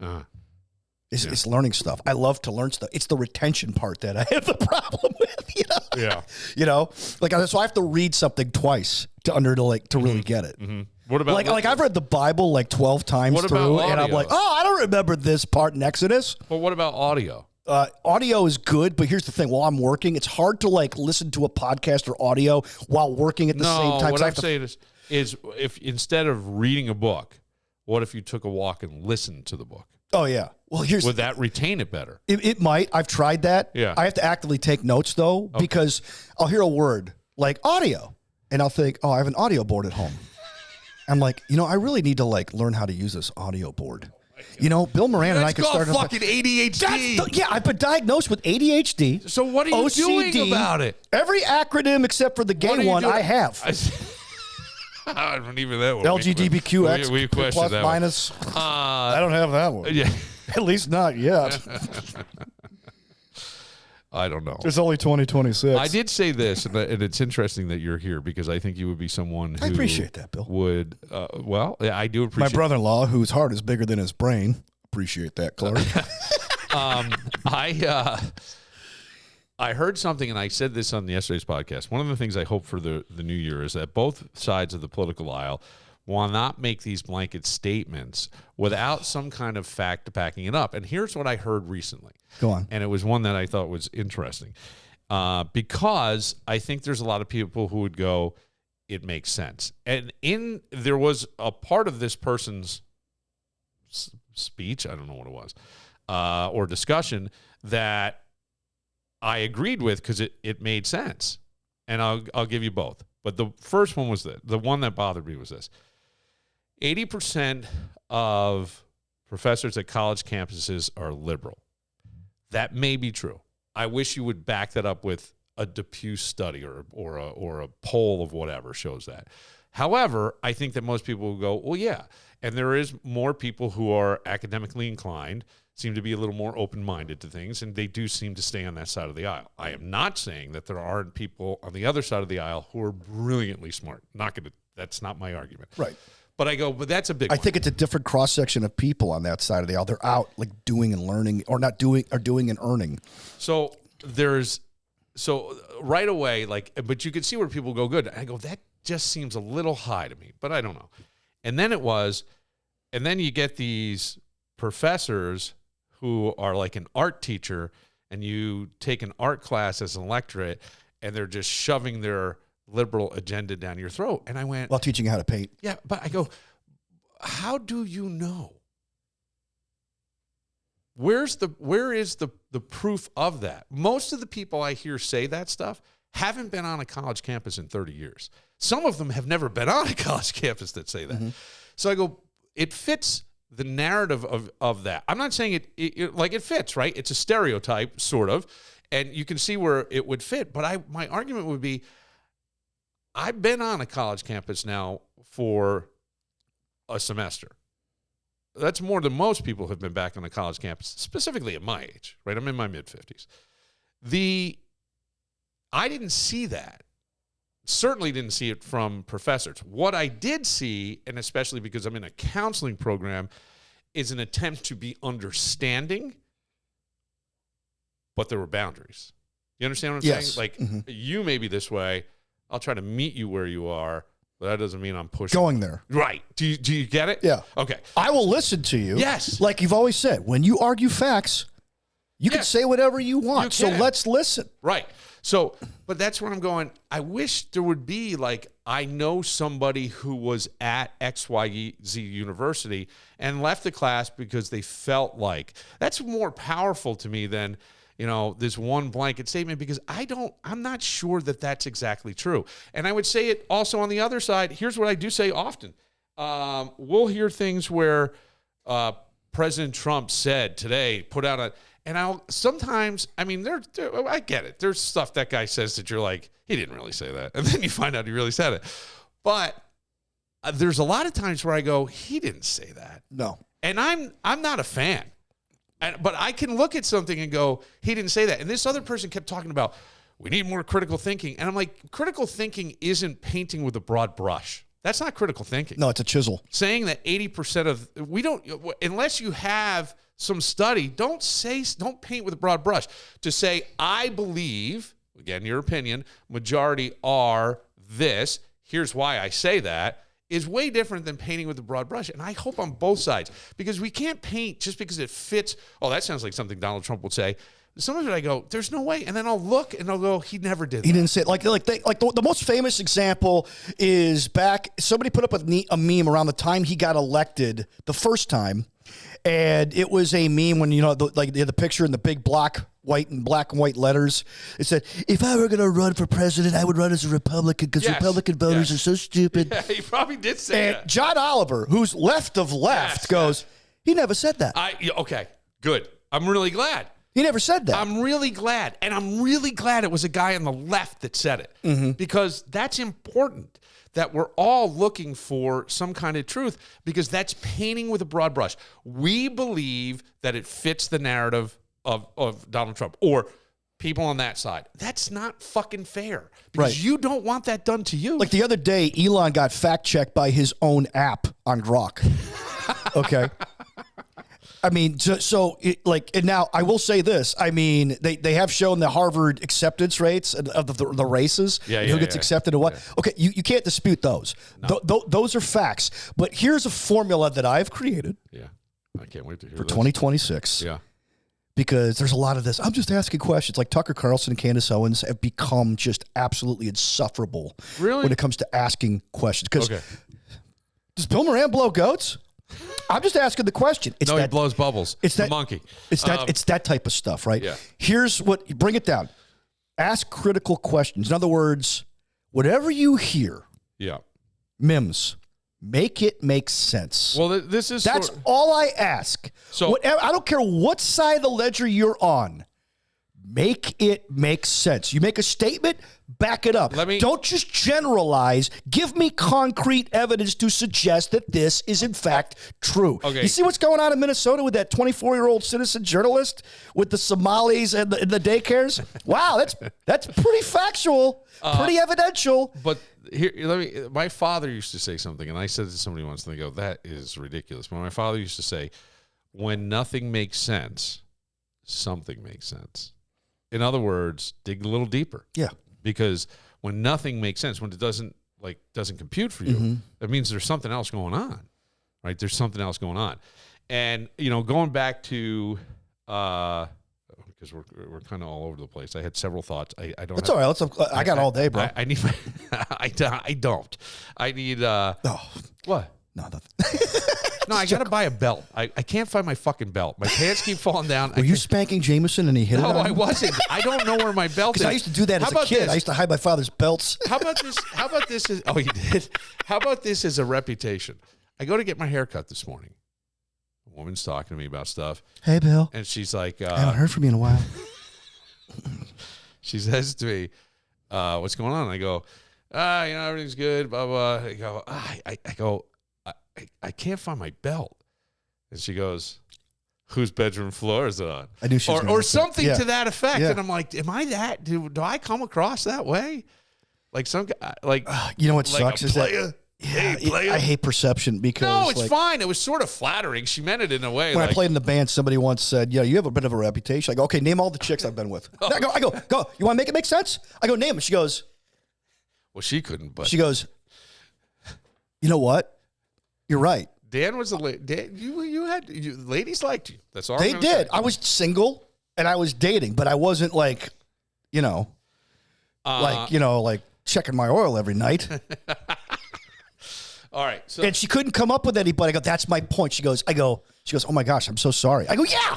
It's learning stuff. I love to learn stuff. It's the retention part that I have the problem with, you know? Yeah. You know? Like, so I have to read something twice to really get it. Mm-hmm. What about like I've read the Bible like 12 times through, and I'm like, I don't remember this part in Exodus. But what about audio? Audio is good, but here's the thing. While I'm working, it's hard to like listen to a podcast or audio while working at the same time. What I'm saying is if instead of reading a book, what if you took a walk and listened to the book? Oh, yeah. Well, would that retain it better? It might. I've tried that. Yeah. I have to actively take notes, though, because I'll hear a word like audio, and I'll think, I have an audio board at home. I'm like, I really need to like learn how to use this audio board. Bill Moran and I could start. That's called fucking ADHD. I've been diagnosed with ADHD. So what are you OCD, doing about it? Every acronym except for the gay one I have. I don't even that one. LGBTQX we plus that minus. I don't have that one. Yeah. At least not yet. I don't know. It's only 2026. I did say this, and it's interesting that you're here because I think you would be someone who I appreciate that, Bill. Would I do appreciate my brother-in-law, whose heart is bigger than his brain. Appreciate that, Clark. I heard something, and I said this on yesterday's podcast. One of the things I hope for the new year is that both sides of the political aisle will not make these blanket statements without some kind of fact backing it up. And here's what I heard recently. Go on. And it was one that I thought was interesting because I think there's a lot of people who would go, it makes sense. And there was a part of this person's speech, I don't know what it was, or discussion that I agreed with because it made sense. And I'll give you both. But the first one was the one that bothered me was this. 80% of professors at college campuses are liberal. That may be true. I wish you would back that up with a Depew study or a poll of whatever shows that. However, I think that most people will go, well, yeah. And there is more people who are academically inclined, seem to be a little more open-minded to things, and they do seem to stay on that side of the aisle. I am not saying that there aren't people on the other side of the aisle who are brilliantly smart. That's not my argument. Right. But I go, but that's a big one. I think it's a different cross-section of people on that side of the aisle. They're out like doing and learning, or not doing, or doing and earning. So right away, but you can see where people go good. I go, that just seems a little high to me, but I don't know. And then you get these professors who are like an art teacher, and you take an art class as an electorate, and they're just shoving their liberal agenda down your throat. And I went, while teaching you how to paint. Yeah, but I go, how do you know? Where is the proof of that? Most of the people I hear say that stuff haven't been on a college campus in 30 years. Some of them have never been on a college campus that say that. Mm-hmm. So I go, it fits the narrative of that. I'm not saying it fits, right? It's a stereotype, sort of, and you can see where it would fit. But my argument would be, I've been on a college campus now for a semester. That's more than most people have been back on a college campus, specifically at my age, right? I'm in my mid-50s. I didn't see that. Certainly didn't see it from professors. What I did see, and especially because I'm in a counseling program, is an attempt to be understanding, but there were boundaries. You understand what I'm saying? Like, you may be this way. I'll try to meet you where you are, but that doesn't mean I'm pushing. Going there. Right. Do you get it? Yeah. Okay. I will listen to you. Yes. Like you've always said, when you argue facts, you can say whatever you want. So let's listen. Right. So, but that's where I'm going. I wish there would be I know somebody who was at XYZ University and left the class because they felt like. That's more powerful to me than, this one blanket statement, because I'm not sure that that's exactly true. And I would say it also on the other side. Here's what I do say often. We'll hear things where President Trump said today, put out and I get it. There's stuff that guy says that you're like, he didn't really say that. And then you find out he really said it. But there's a lot of times where I go, he didn't say that. No. And I'm not a fan. But I can look at something and go, he didn't say that. And this other person kept talking about, we need more critical thinking. And I'm like, critical thinking isn't painting with a broad brush. That's not critical thinking. No, it's a chisel. Saying that 80% unless you have some study, don't paint with a broad brush. To say, I believe, again, your opinion, majority are this, here's why I say that, is way different than painting with a broad brush. And I hope on both sides, because we can't paint just because it fits. Oh, that sounds like something Donald Trump would say. Some of it I go, there's no way. And then I'll look and I'll go, he never did that. He didn't say it. The most famous example is somebody put up a meme around the time he got elected the first time. And it was a meme when, the picture in the big black and white letters. It said, if I were going to run for president, I would run as a Republican because Republican voters are so stupid. Yeah, he probably did say that. And John Oliver, who's left of left, goes, he never said that. Okay, good. I'm really glad. He never said that. I'm really glad. And I'm really glad it was a guy on the left that said it. Mm-hmm. Because that's important, that we're all looking for some kind of truth, because that's painting with a broad brush. We believe that it fits the narrative of Donald Trump or people on that side. That's not fucking fair, because you don't want that done to you. Like the other day, Elon got fact-checked by his own app on Grok. Okay. I mean, and now I will say this. I mean, they have shown the Harvard acceptance rates of the races. Who gets accepted and what. Yeah. Okay, you can't dispute those. No. Those are facts. But here's a formula that I've created. Yeah, I can't wait to hear for 2026. Yeah. Because there's a lot of this. I'm just asking questions. Like Tucker Carlson and Candace Owens have become just absolutely insufferable when it comes to asking questions. Because does Bill Moran blow goats? I'm just asking the question. It's he blows bubbles. It's the that monkey. It's that type of stuff, right? Yeah. Here's what, bring it down. Ask critical questions. In other words, whatever you hear, Yeah. Mims, make it make sense. Well, that's all I ask. So whatever, I don't care what side of the ledger you're on. Make it make sense. You make a statement, back it up. Don't just generalize. Give me concrete evidence to suggest that this is in fact true. Okay. You see what's going on in Minnesota with that 24-year-old citizen journalist with the Somalis and the daycares? Wow, that's pretty factual, pretty evidential. But here, my father used to say something, and I said to somebody once, and they go, "That is ridiculous." But my father used to say, "When nothing makes sense, something makes sense." In other words, dig a little deeper. Yeah. Because when nothing makes sense, when it doesn't compute for you, that means there's something else going on, right? There's something else going on. And, going back to, because we're kind of all over the place. I had several thoughts. I don't. That's all right. I got all day, bro. I need. I don't. I need. What? No, nothing. No, I got to buy a belt. I can't find my fucking belt. My pants keep falling down. Were you spanking Jameson and he hit it on you? No, I wasn't. I don't know where my belt is. Because I used to do that as a kid. This? I used to hide my father's belts. How about this? Oh, you did? How about this as a reputation? I go to get my hair cut this morning. A woman's talking to me about stuff. Hey, Bill. And she's like... I haven't heard from you in a while. She says to me, what's going on? I go, everything's good, blah, blah. I go, I can't find my belt. And she goes, whose bedroom floor is it on? I knew she was or something to that effect. Yeah. And I'm like, am I that? Do I come across that way? Like some guy, like you know what like sucks is that I hate perception because no, it's fine. It was sort of flattering. She meant it in a way. When I played in the band, somebody once said, "Yeah, you have a bit of a reputation." I go, "Okay, name all the chicks I've been with." I go. You want to make it make sense? I go, name them. She goes, well, she couldn't, but she goes, you know what? You're right. Dan was ladies liked you. That's all they did. Say. I was single and I was dating, but I wasn't like checking my oil every night. All right. So. And she couldn't come up with anybody. I go, that's my point. She goes, oh my gosh, I'm so sorry. I go, yeah.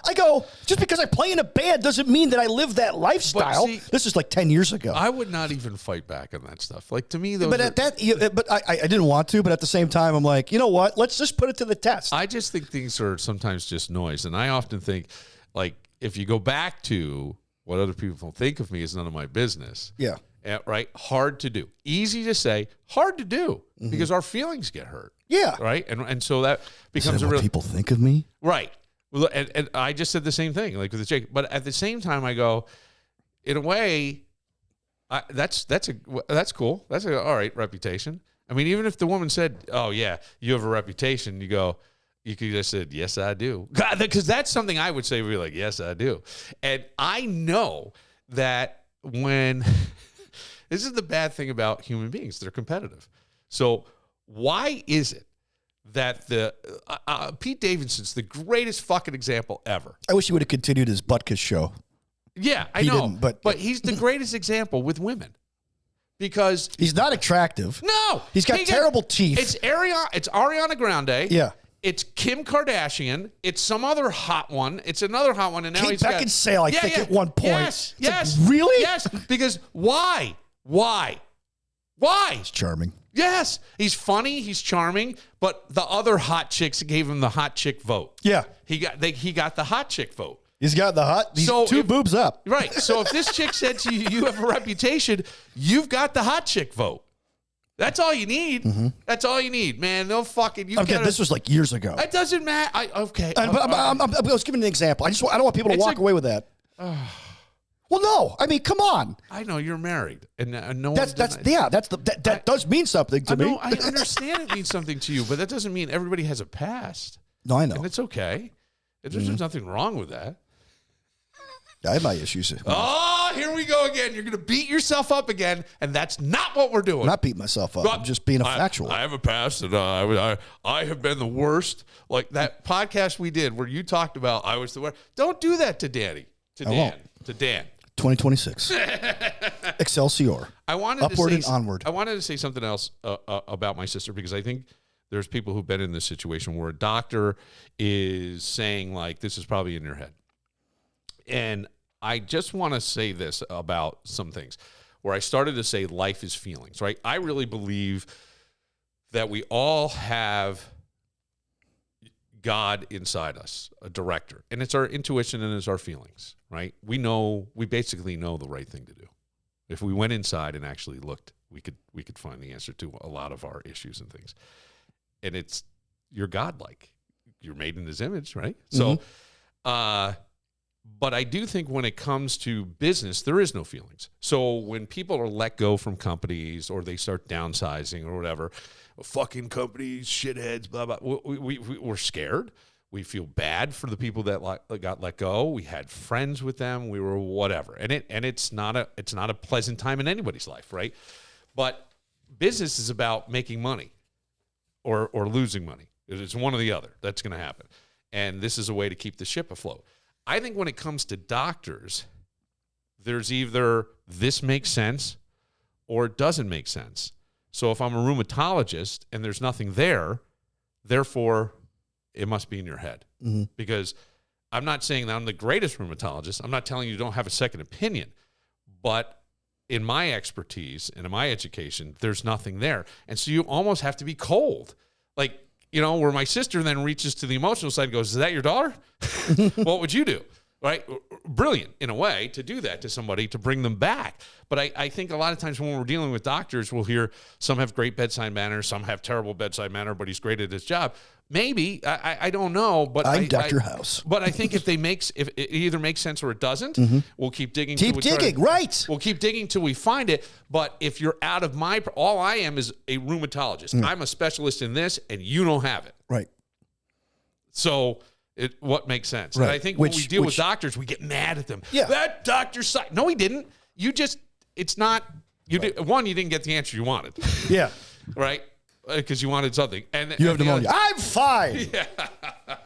I go, just because I play in a band doesn't mean that I live that lifestyle. See, this is like 10 years ago. I would not even fight back on that stuff. Like to me, but I didn't want to. But at the same time, I'm like, you know what? Let's just put it to the test. I just think things are sometimes just noise, and I often think, like, if you go back to what other people think of me is none of my business. Yeah. Right? Hard to do. Easy to say, hard to do because our feelings get hurt. Yeah. Right? And so that becomes what people think of me? Right. Well, and I just said the same thing, like with the Jake. But at the same time, I go, in a way, that's cool. That's all right reputation. I mean, even if the woman said, "Oh yeah, you have a reputation," you could just said, "Yes, I do," because that's something I would say. We're like, "Yes, I do," and I know that when this is the bad thing about human beings, they're competitive. So why is it that the Pete Davidson's the greatest fucking example ever? I wish he would have continued his Butkus show. Yeah, I know, but he's the greatest example with women because he's not attractive. No, he's got terrible teeth. It's Ariana Grande. Yeah. It's Kim Kardashian. It's some other hot one. It's another hot one, and now Kate Beckinsale, I think, at one point. Yes. Like, really? Yes. Because why? He's charming. Yes. He's funny. He's charming. But the other hot chicks gave him the hot chick vote. Yeah. He got the hot chick vote. He's got the hot. He's two boobs up. Right. So if this chick said to you, "You have a reputation," you've got the hot chick vote. That's all you need. Mm-hmm. That's all you need, man. No fucking. This was like years ago. It doesn't matter. I was giving an example. I don't want people to walk away with that. Well, no. I mean, come on. I know you're married, and no one. That does mean something to me. I understand it means something to you, but that doesn't mean everybody has a past. No, I know, and it's okay. There's nothing wrong with that. I have my issues. Oh, here we go again. You're going to beat yourself up again, and that's not what we're doing. I'm not beating myself up. I'm just being factual. I have a past, and I have been the worst. Like that podcast we did where you talked about I was the worst. Don't do that to Danny. To Dan. 2026. Excelsior. Upward and onward. I wanted to say something else about my sister because I think There's people who've been in this situation where a doctor is saying, like, this is probably in your head. And I just want to say this about some things where I started to say life is feelings, right? I really believe that we all have God inside us, a director, and it's our intuition and it's our feelings, right? We basically know the right thing to do. If we went inside and actually looked, we could find the answer to a lot of our issues and things. And you're godlike. You're made in his image, right? So, but I do think when it comes to business, there is no feelings. So when people are let go from companies or they start downsizing or whatever, fucking companies, shitheads, blah, blah, we're scared. We feel bad for the people that got let go. We had friends with them. We were whatever. And it's not a pleasant time in anybody's life, right? But business is about making money or losing money. It's one or the other. That's going to happen. And this is a way to keep the ship afloat. I think when it comes to doctors, there's either this makes sense or it doesn't make sense. So if I'm a rheumatologist and there's nothing there, therefore it must be in your head. Mm-hmm. Because I'm not saying that I'm the greatest rheumatologist. I'm not telling you don't have a second opinion. But in my expertise and in my education, there's nothing there. And so you almost have to be cold. Like, where my sister then reaches to the emotional side and goes, is that your daughter? What would you do? Right? Brilliant, in a way, to do that to somebody, to bring them back. But I think a lot of times when we're dealing with doctors, we'll hear some have great bedside manner, some have terrible bedside manner, but he's great at his job. Maybe, I don't know. But I'm Dr. House. But I think if it either makes sense or it doesn't, we'll keep digging. Right. We'll keep digging till we find it. But if you're out of all I am is a rheumatologist. I'm a specialist in this, and you don't have it. Right. So what makes sense? Right. And I think when we deal with doctors, we get mad at them. Yeah. That doctor side. No, he didn't. It's not. You didn't get the answer you wanted. Yeah. Right? Because you wanted something. And you have pneumonia. I'm fine. Yeah.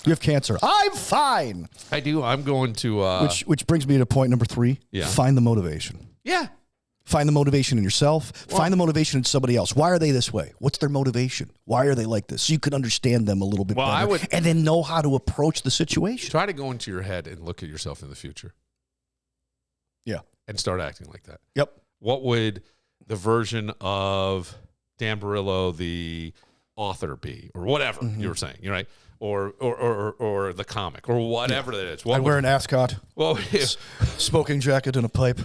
You have cancer. I'm fine. I do. I'm going to. Which brings me to point number 3. Yeah. Find the motivation. Yeah. Find the motivation in yourself. Find the motivation in somebody else. Why are they this way? What's their motivation? Why are they like this? So you can understand them a little bit better. And then know how to approach the situation. Try to go into your head and look at yourself in the future. Yeah. And start acting like that. Yep. What would the version of Dan Barillo, the author, be? Or whatever you were saying, right? Or the comic, or whatever that is. I'd wear an ascot, smoking jacket, and a pipe.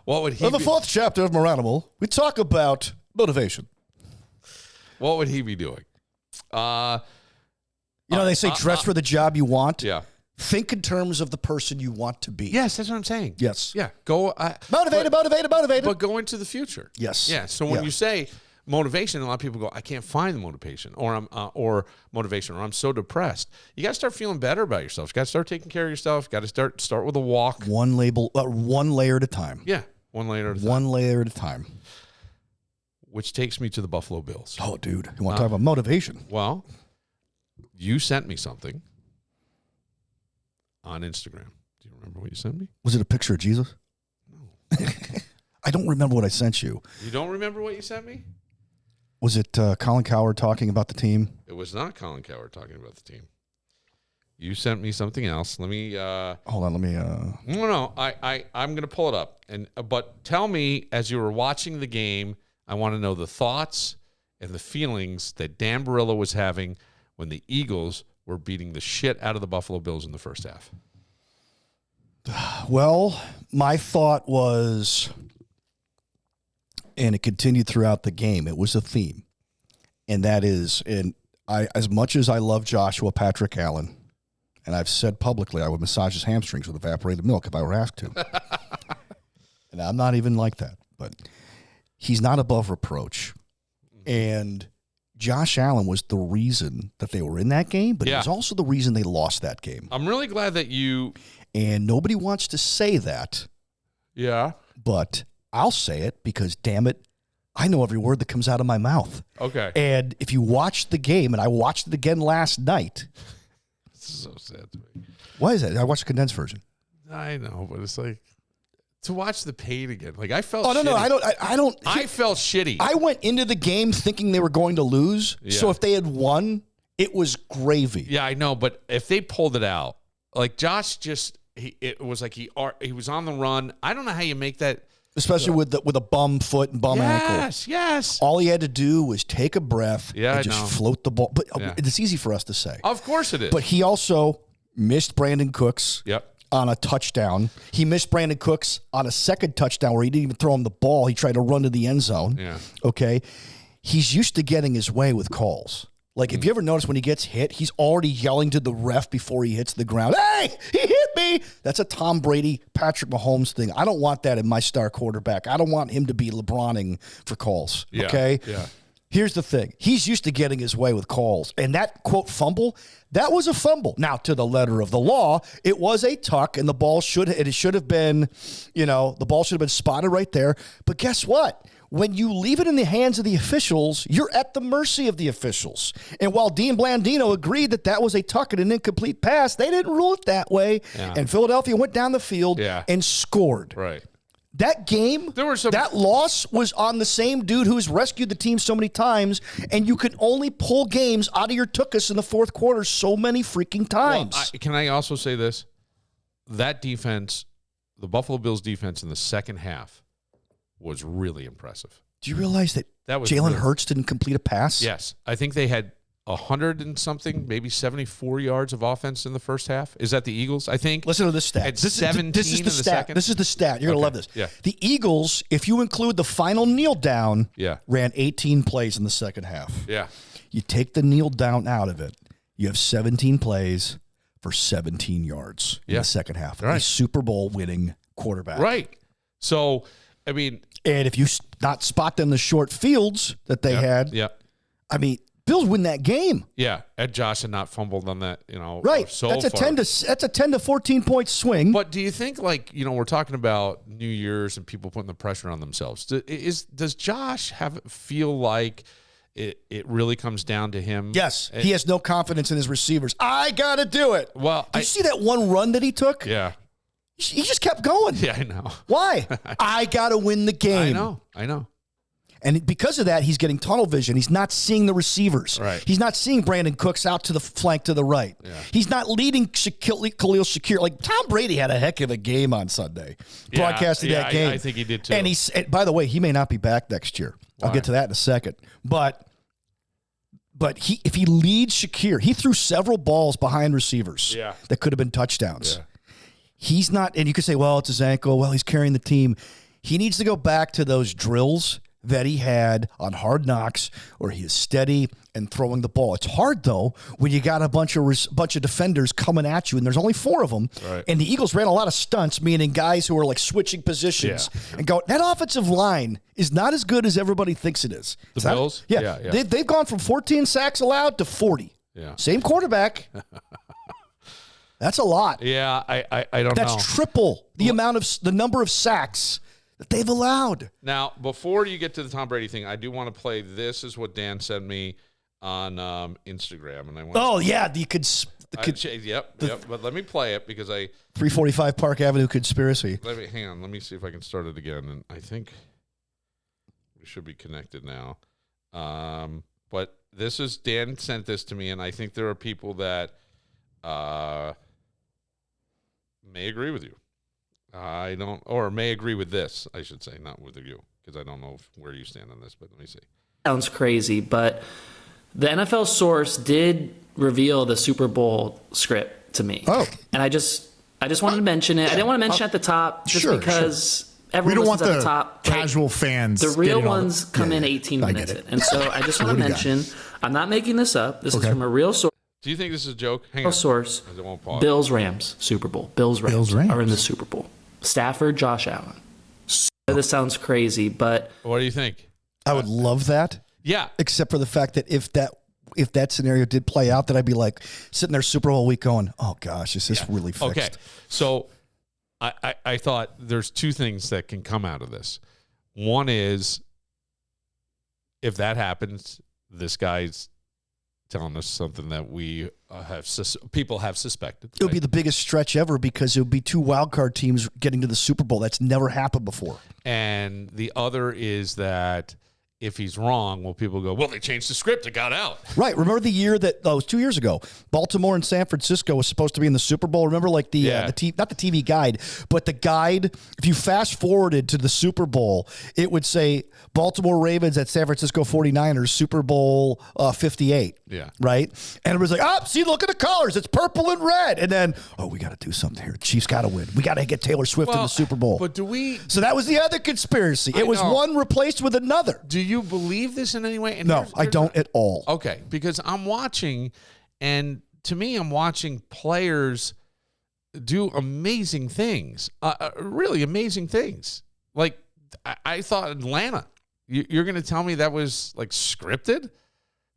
What would he? In the 4th chapter of Moranimal, we talk about motivation. What would he be doing? They say dress for the job you want. Yeah. Think in terms of the person you want to be. Yes, that's what I'm saying. Yes. Yeah. Go motivated. But go into the future. Yes. Yeah. So when you say motivation, a lot of people go, I can't find the motivation, or I'm so depressed. You got to start feeling better about yourself. You got to start taking care of yourself. You got to start with a walk. One layer at a time. Yeah. One layer at a time. One layer at a time. Which takes me to the Buffalo Bills. Oh, dude. You want to talk about motivation? Well, you sent me something on Instagram. Do you remember what you sent me? Was it a picture of Jesus? No. I don't remember what I sent you. You don't remember what you sent me? Was it Colin Cowherd talking about the team? It was not Colin Cowherd talking about the team. You sent me something else. Let me. Hold on. Let me. No. I'm going to pull it up. But tell me, as you were watching the game, I want to know the thoughts and the feelings that Dan Barillo was having when the Eagles were beating the shit out of the Buffalo Bills in the first half. Well, my thought was, and it continued throughout the game, it was a theme. And that is, as much as I love Joshua Patrick Allen, and I've said publicly I would massage his hamstrings with evaporated milk if I were asked to. And I'm not even like that. But he's not above reproach. And Josh Allen was the reason that they were in that game, but he was also the reason they lost that game. I'm really glad that you... And nobody wants to say that. Yeah. But I'll say it because, damn it, I know every word that comes out of my mouth. Okay. And if you watch the game, and I watched it again last night. This is so sad to me. Why is that? I watched the condensed version. I know, but it's like to watch the pain again. Like, I felt. Oh no, shitty. I don't. I felt shitty. I went into the game thinking they were going to lose. Yeah. So if they had won, it was gravy. Yeah, I know, but if they pulled it out, like Josh it was like he was on the run. I don't know how you make that. Especially with a bum foot and bum ankle. Yes. All he had to do was take a breath and just float the ball. But it's easy for us to say. Of course it is. But he also missed Brandon Cooks on a touchdown. He missed Brandon Cooks on a second touchdown where he didn't even throw him the ball. He tried to run to the end zone. Yeah. Okay. He's used to getting his way with calls. Like, if you ever notice when he gets hit, he's already yelling to the ref before he hits the ground. Hey, he hit me. That's a Tom Brady, Patrick Mahomes thing. I don't want that in my star quarterback. I don't want him to be LeBroning for calls. Yeah. Okay? Yeah. Here's the thing. He's used to getting his way with calls. And that, quote, fumble, that was a fumble. Now, to the letter of the law, it was a tuck, and the ball should have been, the ball should have been spotted right there. But guess what? When you leave it in the hands of the officials, you're at the mercy of the officials. And while Dean Blandino agreed that was a tuck and an incomplete pass, they didn't rule it that way. Yeah. And Philadelphia went down the field and scored. Right. That game, that loss was on the same dude who's rescued the team so many times, and you can only pull games out of your tuchus in the fourth quarter so many freaking times. Well, can I also say this? That defense, the Buffalo Bills defense in the second half, was really impressive. Do you realize that Jalen Hurts didn't complete a pass? Yes. I think they had 100 and something, maybe 74 yards of offense in the first half. Is that the Eagles? I think. Listen to this stat. This is the stat. This is the stat. You're going to love this. Yeah. The Eagles, if you include the final kneel down, yeah, ran 18 plays in the second half. Yeah. You take the kneel down out of it, you have 17 plays for 17 yards in the second half. Right. A Super Bowl winning quarterback. Right. So, I mean, and if you not spot them the short fields that they had, I mean, Bills win that game. Yeah, Ed Josh had not fumbled on that, right. So that's a far. 10 to 14 point swing. But do you think, we're talking about New Year's and people putting the pressure on themselves? Does Josh feel like it really comes down to him? Yes, he has no confidence in his receivers. I gotta do it. Well, did you see that one run that he took? Yeah. He just kept going. Yeah, I know. Why? I got to win the game. I know. And because of that, he's getting tunnel vision. He's not seeing the receivers. Right. He's not seeing Brandon Cooks out to the flank to the right. Yeah. He's not leading Khalil Shakir. Like, Tom Brady had a heck of a game on Sunday, broadcasting that game. I think he did too. And by the way, he may not be back next year. Why? I'll get to that in a second. But if he leads Shakir, he threw several balls behind receivers that could have been touchdowns. Yeah. He's not, and you could say, well, it's his ankle. Well, he's carrying the team. He needs to go back to those drills that he had on Hard Knocks where he is steady and throwing the ball. It's hard, though, when you got a bunch of defenders coming at you, and there's only 4 of them. Right. And the Eagles ran a lot of stunts, meaning guys who are like switching positions and go, that offensive line is not as good as everybody thinks it is. The Bills? Yeah. They've gone from 14 sacks allowed to 40. Yeah. Same quarterback. That's a lot. Yeah, I don't know. That's triple the number of sacks that they've allowed. Now, before you get to the Tom Brady thing, I do want to play. This is what Dan sent me on Instagram, and I want. You could. Yep. But let me play it because 345 Park Avenue conspiracy. Hang on. Let me see if I can start it again, and I think we should be connected now. But this is Dan sent this to me, and I think there are people that may agree with you. I don't, or may agree with this, I should say, not with you, because I don't know where you stand on this, but let me see. Sounds crazy, but the NFL source did reveal the Super Bowl script to me. Oh. And I just wanted to mention it. I didn't want to mention it at the top just because everyone listens at the top. Casual fans. The real ones come in 18 minutes in. And so I just want to mention, I'm not making this up. This is from a real source. Do you think this is a joke? Hang on. Source. Bills Rams Super Bowl. Bills Rams are in the Super Bowl. Stafford, Josh Allen. This sounds crazy, but what do you think? I would love that. Yeah. Except for the fact that if that scenario did play out, that I'd be like sitting there Super Bowl week going, oh gosh, is this really fixed? Okay. So I thought there's 2 things that can come out of this. One is if that happens, this guy's telling us something that we people have suspected. It would be the biggest stretch ever because it would be 2 wild card teams getting to the Super Bowl. That's never happened before. And the other is that if he's wrong, well, people go, well, they changed the script. It got out. Right. Remember the year that, it was 2 years ago, Baltimore and San Francisco was supposed to be in the Super Bowl. Remember like not the TV guide, but the guide, if you fast forwarded to the Super Bowl, it would say Baltimore Ravens at San Francisco 49ers, Super Bowl 58. Yeah. Right. And it was like, see, look at the colors. It's purple and red. And then, we got to do something here. Chiefs got to win. We got to get Taylor Swift in the Super Bowl. But So that was the other conspiracy. It was one replaced with another. Do you believe this in any way? And no, I don't at all. Okay, because I'm watching, and to me, I'm watching players do amazing things, really amazing things. Like, I thought Atlanta, you're going to tell me that was, like, scripted?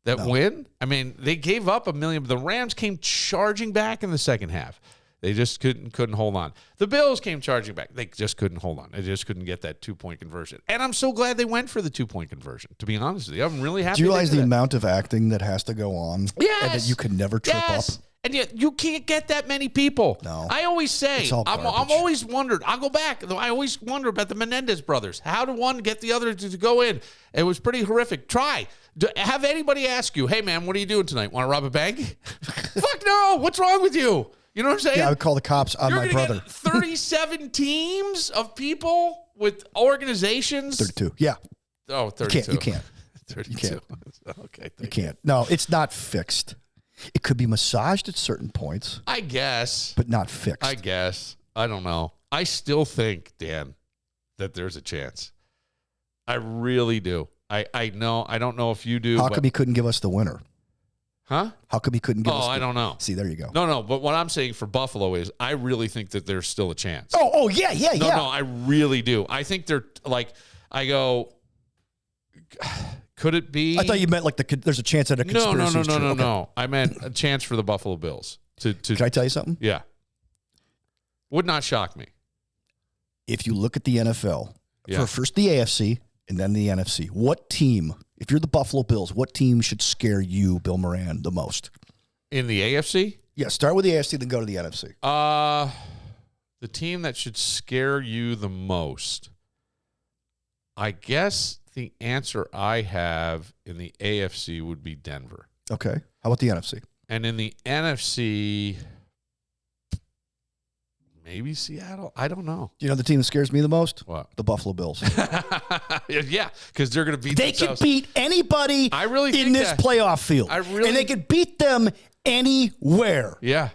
That win? I mean, they gave up $1 million. The Rams came charging back in the second half. They just couldn't hold on. The Bills came charging back. They just couldn't hold on. They just couldn't get that 2-point conversion. And I'm so glad they went for the 2-point conversion, to be honest with you. I'm really happy. Do you realize the amount of acting that has to go on? Yes. And that you can never trip up? And yet you can't get that many people. No. I always say, It's all I'm always wondered. I'll go back. I always wonder about the Menendez brothers. How did one get the other to go in? It was pretty horrific. Have anybody ask you, hey, man, what are you doing tonight? Want to rob a bank? Fuck no. What's wrong with you? You know what I'm saying? Yeah, I would call the cops on my brother. Get 37 teams of people with organizations. 32. Yeah. Oh, 32. You can't. 32. You can't. Okay. You can't. No, it's not fixed. It could be massaged at certain points. I guess. But not fixed. I guess. I don't know. I still think, Dan, that there's a chance. I really do. I know. I don't know if you do. How come he couldn't give us the winner? Huh? How come he couldn't give us I don't know. See, there you go. No, but what I'm saying for Buffalo is I really think that there's still a chance. Yeah. No, I really do. I think they're like, I go, could it be? I thought you meant like there's a chance that a conspiracy is true. No. I meant a chance for the Buffalo Bills. Can I tell you something? Yeah. Would not shock me. If you look at the NFL, for first the AFC and then the NFC, what team, if you're the Buffalo Bills, what team should scare you, Bill Moran, the most? In the AFC? Yeah, start with the AFC, then go to the NFC. The team that should scare you the most, I guess the answer I have in the AFC would be Denver. Okay. How about the NFC? And in the NFC, maybe Seattle. I don't know. Do you know the team that scares me the most? What? The Buffalo Bills. Yeah, because they're going to beat themselves. They could beat anybody in this playoff field. And they could beat them anywhere. Yeah,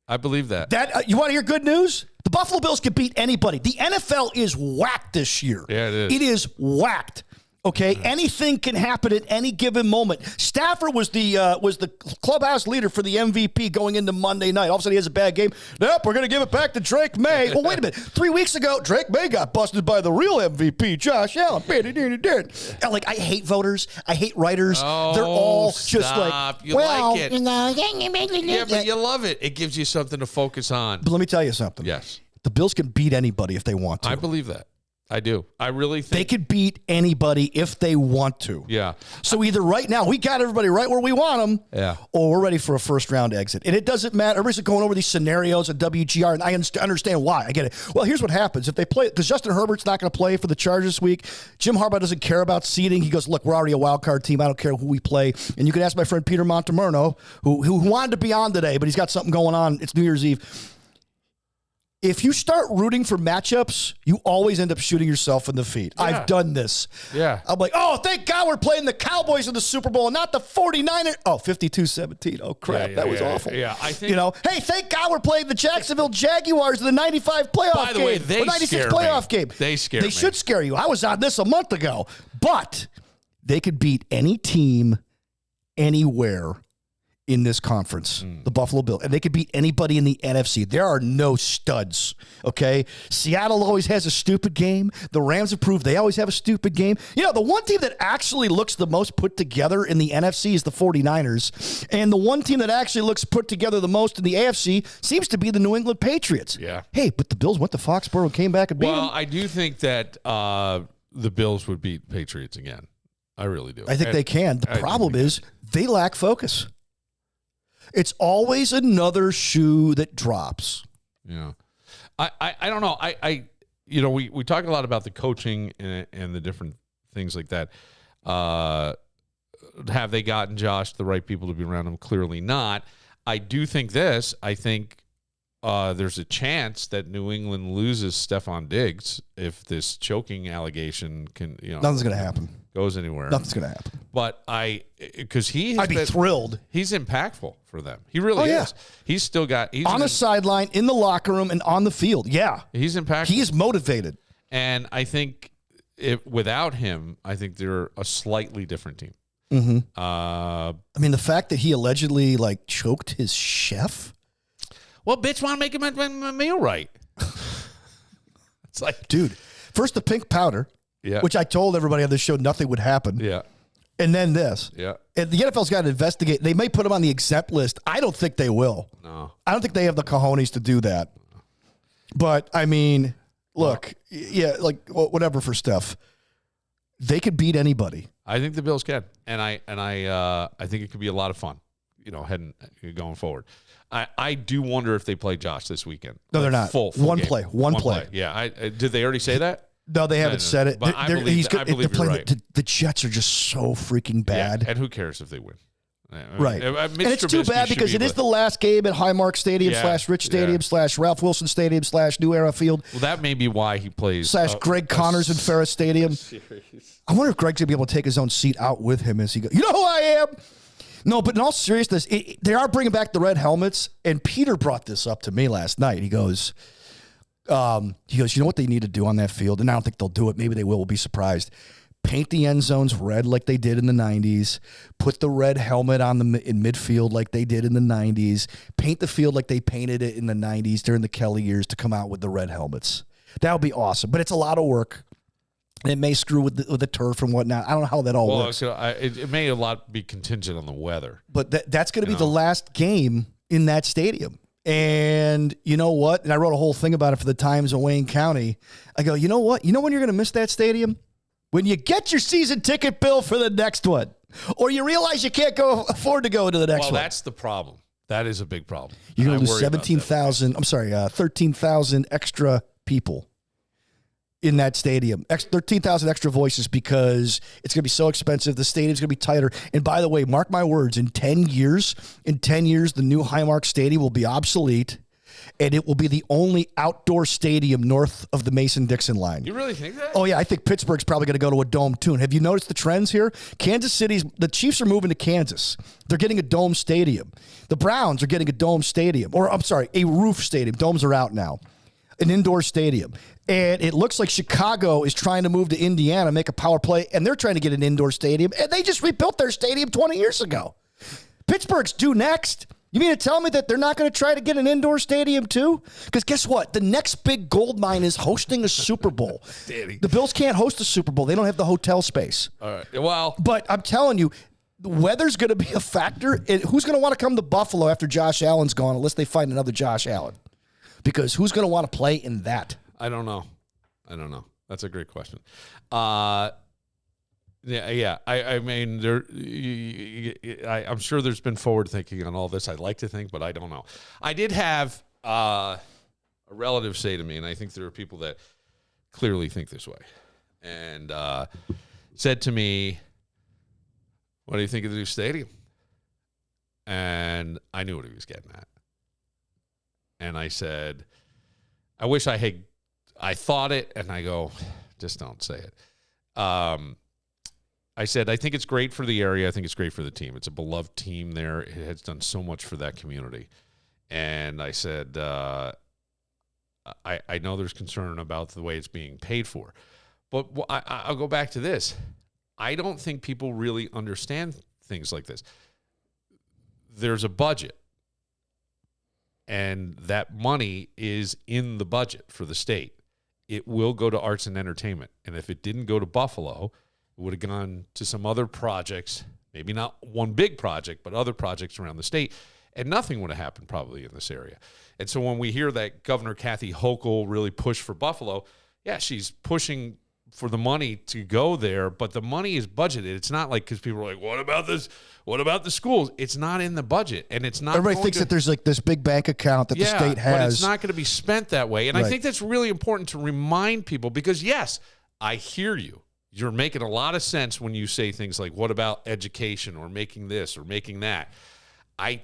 I believe that. You want to hear good news? The Buffalo Bills could beat anybody. The NFL is whacked this year. Yeah, it is. It is whacked. Okay, anything can happen at any given moment. Stafford was the clubhouse leader for the MVP going into Monday night. All of a sudden, he has a bad game. Nope, we're going to give it back to Drake May. Well, wait a minute. 3 weeks ago, Drake May got busted by the real MVP, Josh Allen. Like, I hate voters. I hate writers. They're all just like, you like it. Yeah, but you love it. It gives you something to focus on. But let me tell you something. Yes. The Bills can beat anybody if they want to. I believe that. I do. I really think they could beat anybody if they want to. Yeah. So either right now we got everybody right where we want them, or we're ready for a first round exit. And it doesn't matter. Everybody's going over these scenarios at WGR, and I understand why. I get it. Well, here's what happens if they play, because Justin Herbert's not going to play for the Chargers this week. Jim Harbaugh doesn't care about seeding. He goes, look, we're already a wild card team. I don't care who we play. And you can ask my friend Peter Montemurno, who wanted to be on today, but he's got something going on. It's New Year's Eve. If you start rooting for matchups, you always end up shooting yourself in the feet. Yeah. I've done this. Yeah. I'm like, oh, thank God we're playing the Cowboys in the Super Bowl and not the 49ers. Oh, 52-17. Oh, crap. That was awful. Yeah, I think. Hey, thank God we're playing the Jacksonville Jaguars in the 95 playoff game. By the way, they 96 playoff game. They scare me. They should scare you. I was on this a month ago. But they could beat any team anywhere in this conference, the Buffalo Bills. And they could beat anybody in the NFC. There are no studs, okay? Seattle always has a stupid game. The Rams have proved they always have a stupid game. You know, the one team that actually looks the most put together in the NFC is the 49ers. And the one team that actually looks put together the most in the AFC seems to be the New England Patriots. Yeah. Hey, but the Bills went to Foxborough and came back and beat them. Well, I do think that the Bills would beat Patriots again. I really do. I think they can. The problem is they lack focus. It's always another shoe that drops. Yeah. I don't know. We talk a lot about the coaching and the different things like that. Have they gotten Josh the right people to be around him? Clearly not. I do think this. I think there's a chance that New England loses Stephon Diggs if this choking allegation nothing's going to happen. Goes anywhere. Nothing's going to happen. But I'd be thrilled. He's impactful for them. He really is. He's still got on the sideline, in the locker room, and on the field. Yeah, he's impactful. He is motivated, and I think without him, I think they're a slightly different team. Mm-hmm. I mean, the fact that he allegedly choked his chef. Well, bitch, want to make him a meal right? It's like, dude, first the pink powder, which I told everybody on this show nothing would happen. Yeah. And then this. Yeah. And the NFL's got to investigate. They may put him on the exempt list. I don't think they will. No. I don't think they have the cojones to do that. But, I mean, look, whatever for Steph. They could beat anybody. I think the Bills can. And I think it could be a lot of fun, going forward. I do wonder if they play Josh this weekend. No, they're not. Full one game. play. One play. Yeah. Did they already say that? No, they haven't said it. But I believe you're right. The Jets are just so freaking bad. Yeah, and who cares if they win? Right. And it's too bad because it is the last game at Highmark Stadium / Rich Stadium / Ralph Wilson Stadium / New Era Field. Well, that may be why he plays. / Greg Connors and Ferris Stadium. I wonder if Greg's going to be able to take his own seat out with him as he goes, you know who I am? No, but in all seriousness, they are bringing back the red helmets, and Peter brought this up to me last night. He goes, you know what they need to do on that field? And I don't think they'll do it. Maybe they will. We'll be surprised. Paint the end zones red like they did in the 90s. Put the red helmet on in midfield like they did in the 90s. Paint the field like they painted it in the 90s during the Kelly years to come out with the red helmets. That would be awesome. But it's a lot of work. It may screw with the turf and whatnot. I don't know how that all works. So it may a lot be contingent on the weather. But that's going to be the last game in that stadium. And you know what? And I wrote a whole thing about it for the Times of Wayne County. I go, you know what? You know when you're going to miss that stadium? When you get your season ticket bill for the next one. Or you realize you can't afford to go to the next one. Well, that's the problem. That is a big problem. You're going to lose 13,000 extra people in that stadium. 13,000 extra voices because it's going to be so expensive. The stadium's going to be tighter. And by the way, mark my words, in 10 years, the new Highmark Stadium will be obsolete, and it will be the only outdoor stadium north of the Mason-Dixon line. You really think that? Oh, yeah. I think Pittsburgh's probably going to go to a dome, too. And have you noticed the trends here? The Chiefs are moving to Kansas. They're getting a dome stadium. The Browns are getting a dome stadium. A roof stadium. Domes are out now. An indoor stadium. And it looks like Chicago is trying to move to Indiana, make a power play, and they're trying to get an indoor stadium, and they just rebuilt their stadium 20 years ago. Pittsburgh's due next. You mean to tell me that they're not going to try to get an indoor stadium too? Because guess what? The next big gold mine is hosting a Super Bowl. The Bills can't host a Super Bowl. They don't have the hotel space. All right. Well, but I'm telling you, the weather's going to be a factor. Who's going to want to come to Buffalo after Josh Allen's gone unless they find another Josh Allen? Because who's going to want to play in that? I don't know. That's a great question. I mean, I'm sure there's been forward thinking on all this. I'd like to think, but I don't know. I did have a relative say to me, and I think there are people that clearly think this way, and said to me, "What do you think of the new stadium?" And I knew what he was getting at. And I said, I wish I thought it, and I go, just don't say it. I said, I think it's great for the area. I think it's great for the team. It's a beloved team there. It has done so much for that community. And I said, I know there's concern about the way it's being paid for. But I'll go back to this. I don't think people really understand things like this. There's a budget. And that money is in the budget for the state. It will go to arts and entertainment. And if it didn't go to Buffalo, it would have gone to some other projects, maybe not one big project, but other projects around the state. And nothing would have happened probably in this area. And so when we hear that Governor Kathy Hochul really pushed for Buffalo, yeah, she's pushing for the money to go there, but the money is budgeted. It's not like, because people are like, what about this? What about the schools? It's not in the budget, and it's not. Everybody thinks that there's like this big bank account that the state has, but it's not going to be spent that way. And I think that's really important to remind people, because yes, I hear you. You're making a lot of sense when you say things like, what about education, or making this or making that? I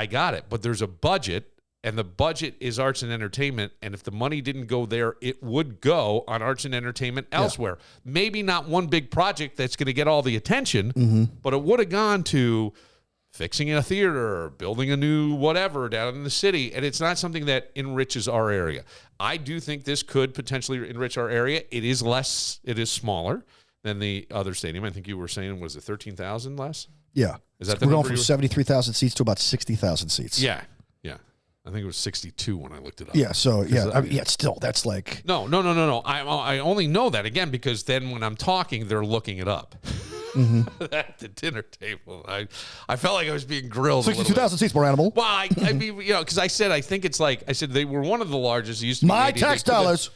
got it, but there's a budget. And the budget is arts and entertainment. And if the money didn't go there, it would go on arts and entertainment elsewhere. Maybe not one big project that's going to get all the attention, but it would have gone to fixing a theater or building a new whatever down in the city. And it's not something that enriches our area. I do think this could potentially enrich our area. It is smaller than the other stadium. I think you were saying, was it 13,000 less? Yeah. Is that We're going from 73,000 seats to about 60,000 seats. Yeah. I think it was 62 when I looked it up. Yeah, so still, that's like... No. I only know that, again, because then when I'm talking, they're looking it up. At the dinner table. I felt like I was being grilled. 62,000 seats, more animal. Well, I mean, because I said they were one of the largest. It used to be my tax dollars.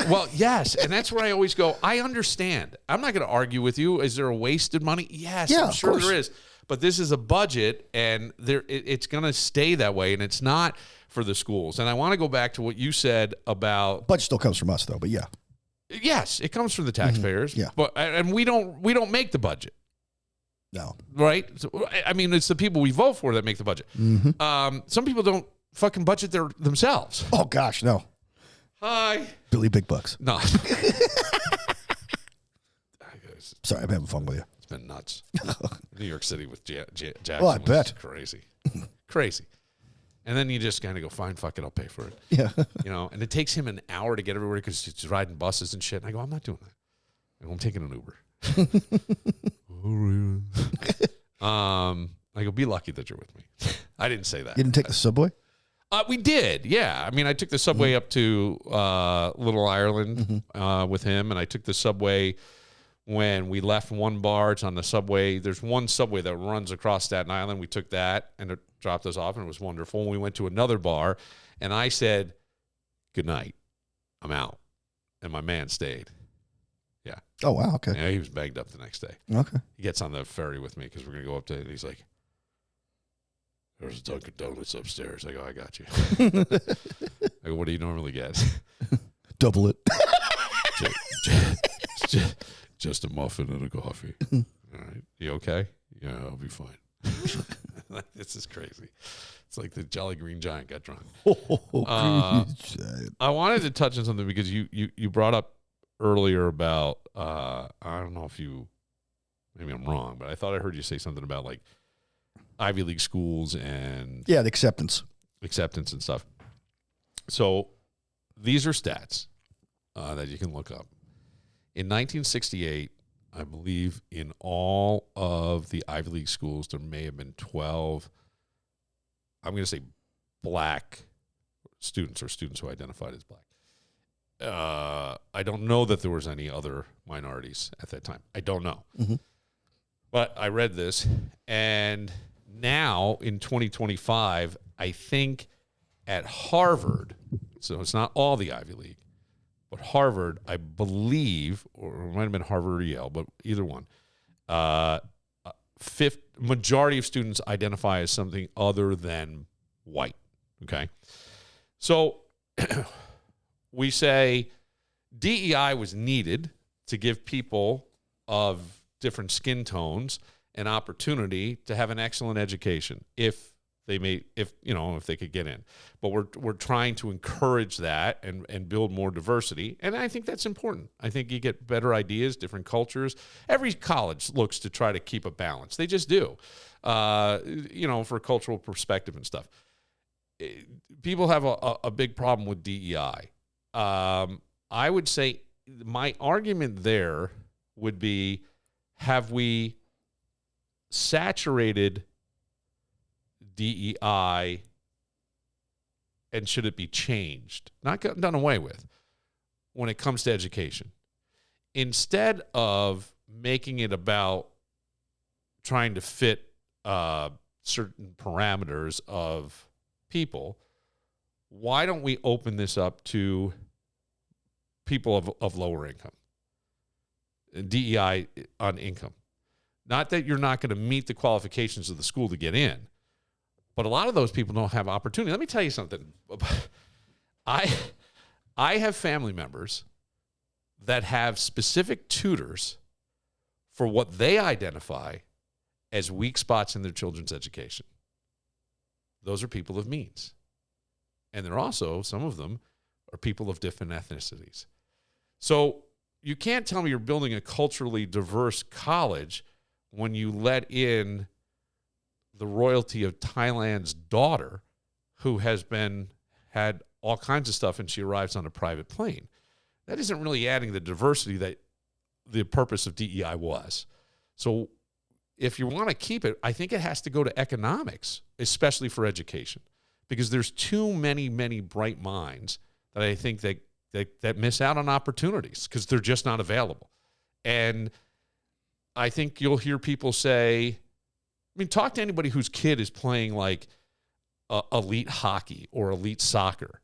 Well, yes, and that's where I always go, I understand. I'm not going to argue with you. Is there a wasted money? Yes, I'm sure there is. But this is a budget, and it's going to stay that way, and it's not for the schools. And I want to go back to what you said about... Budget still comes from us, though, but yeah. Yes, it comes from the taxpayers. Yeah. But and we don't make the budget. No. Right? So, I mean, it's the people we vote for that make the budget. Some people don't fucking budget themselves. Oh, gosh, no. Hi. Billy Big Bucks. No. Sorry, I'm having fun with you. It's been nuts. New York City with Jackson. Oh, I bet. Crazy. Crazy. And then you just kind of go, fine, fuck it, I'll pay for it. Yeah. And it takes him an hour to get everywhere because he's riding buses and shit. And I go, I'm not doing that. I go, I'm taking an Uber. I go, be lucky that you're with me. I didn't say that. You didn't take the subway? We did, yeah. I mean, I took the subway up to Little Ireland with him, and I took the subway when we left one bar. It's on the subway. There's one subway that runs across Staten Island. We took that, and it dropped us off, and it was wonderful. And we went to another bar, and I said, good night. I'm out. And my man stayed. Yeah. Oh, wow, okay. Yeah, he was bagged up the next day. Okay. He gets on the ferry with me because we're going to go up to it, and he's like, there's a Dunkin' Donuts upstairs. I go, I got you. I go, what do you normally get? Double it. Just a muffin and a coffee. All right. You okay? Yeah, I'll be fine. This is crazy. It's like the Jolly Green Giant got drunk. I wanted to touch on something because you brought up earlier about, I don't know if maybe I'm wrong, but I thought I heard you say something about like Ivy League schools and... Yeah, the acceptance and stuff. So these are stats that you can look up. In 1968, I believe in all of the Ivy League schools, there may have been 12, I'm going to say black students or students who identified as black. I don't know that there was any other minorities at that time. I don't know. But I read this, and now in 2025, I think at Harvard, so it's not all the Ivy League, but Harvard, I believe, or it might have been Harvard or Yale, but either one, majority of students identify as something other than white, okay? So we say DEI was needed to give people of different skin tones an opportunity to have an excellent education if they could get in. But we're trying to encourage that and build more diversity. And I think that's important. I think you get better ideas, different cultures. Every college looks to try to keep a balance. They just do, for cultural perspective and stuff. People have a big problem with DEI. I would say my argument there would be, have we saturated DEI and should it be changed? Not done away with when it comes to education. Instead of making it about trying to fit certain parameters of people, why don't we open this up to people of lower income? DEI on income. Not that you're not going to meet the qualifications of the school to get in, but a lot of those people don't have opportunity. Let me tell you something. I have family members that have specific tutors for what they identify as weak spots in their children's education. Those are people of means. And they're also, some of them, are people of different ethnicities. So you can't tell me you're building a culturally diverse college when you let in the royalty of Thailand's daughter, who has had all kinds of stuff, and she arrives on a private plane. That isn't really adding the diversity that the purpose of DEI was. So if you want to keep it, I think it has to go to economics, especially for education, because there's too many bright minds that I think that miss out on opportunities because they're just not available. And I think you'll hear people say, talk to anybody whose kid is playing like elite hockey or elite soccer,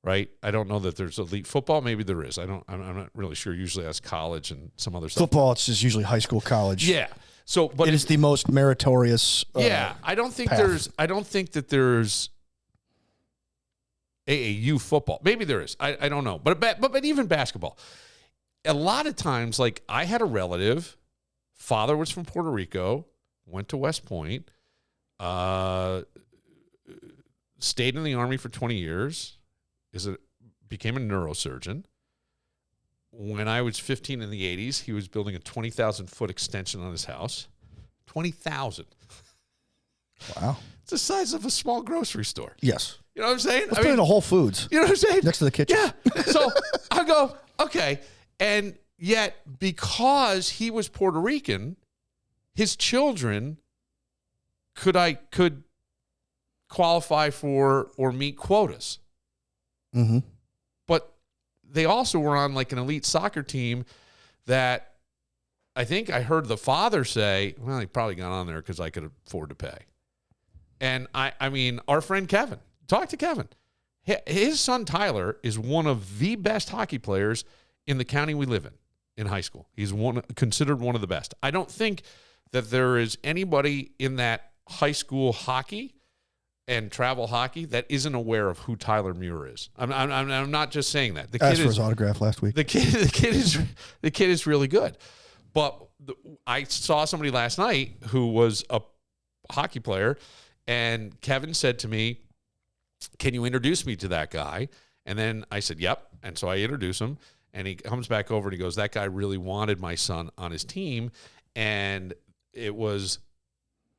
right? I don't know that there's elite football. Maybe there is. I'm not really sure. Usually that's college and some other stuff. Football, it's just usually high school, college. Yeah. So, but it is the most meritorious. I don't think that there's AAU football. Maybe there is. I don't know. But even basketball. A lot of times, like I had a relative, father was from Puerto Rico, went to West Point, stayed in the Army for 20 years, became a neurosurgeon. When I was 15 in the 80s, he was building a 20,000-foot extension on his house. 20,000. Wow. It's the size of a small grocery store. Yes. You know what I'm saying? Let's put it in a Whole Foods. You know what I'm saying? Next to the kitchen. Yeah. So I go, okay. And yet, because he was Puerto Rican, his children could qualify for or meet quotas. Mm-hmm. But they also were on like an elite soccer team that I think I heard the father say, well, he probably got on there because I could afford to pay. And I mean, our friend Kevin, talk to Kevin. His son Tyler is one of the best hockey players in the county we live in high school. He's considered one of the best. I don't think that there is anybody in that high school hockey and travel hockey that isn't aware of who Tyler Muir is. I'm not just saying that. Asked for his autograph last week. The kid is really good. But I saw somebody last night who was a hockey player, and Kevin said to me, "Can you introduce me to that guy?" And then I said, "Yep." And so I introduce him, and he comes back over and he goes, "That guy really wanted my son on his team, and it was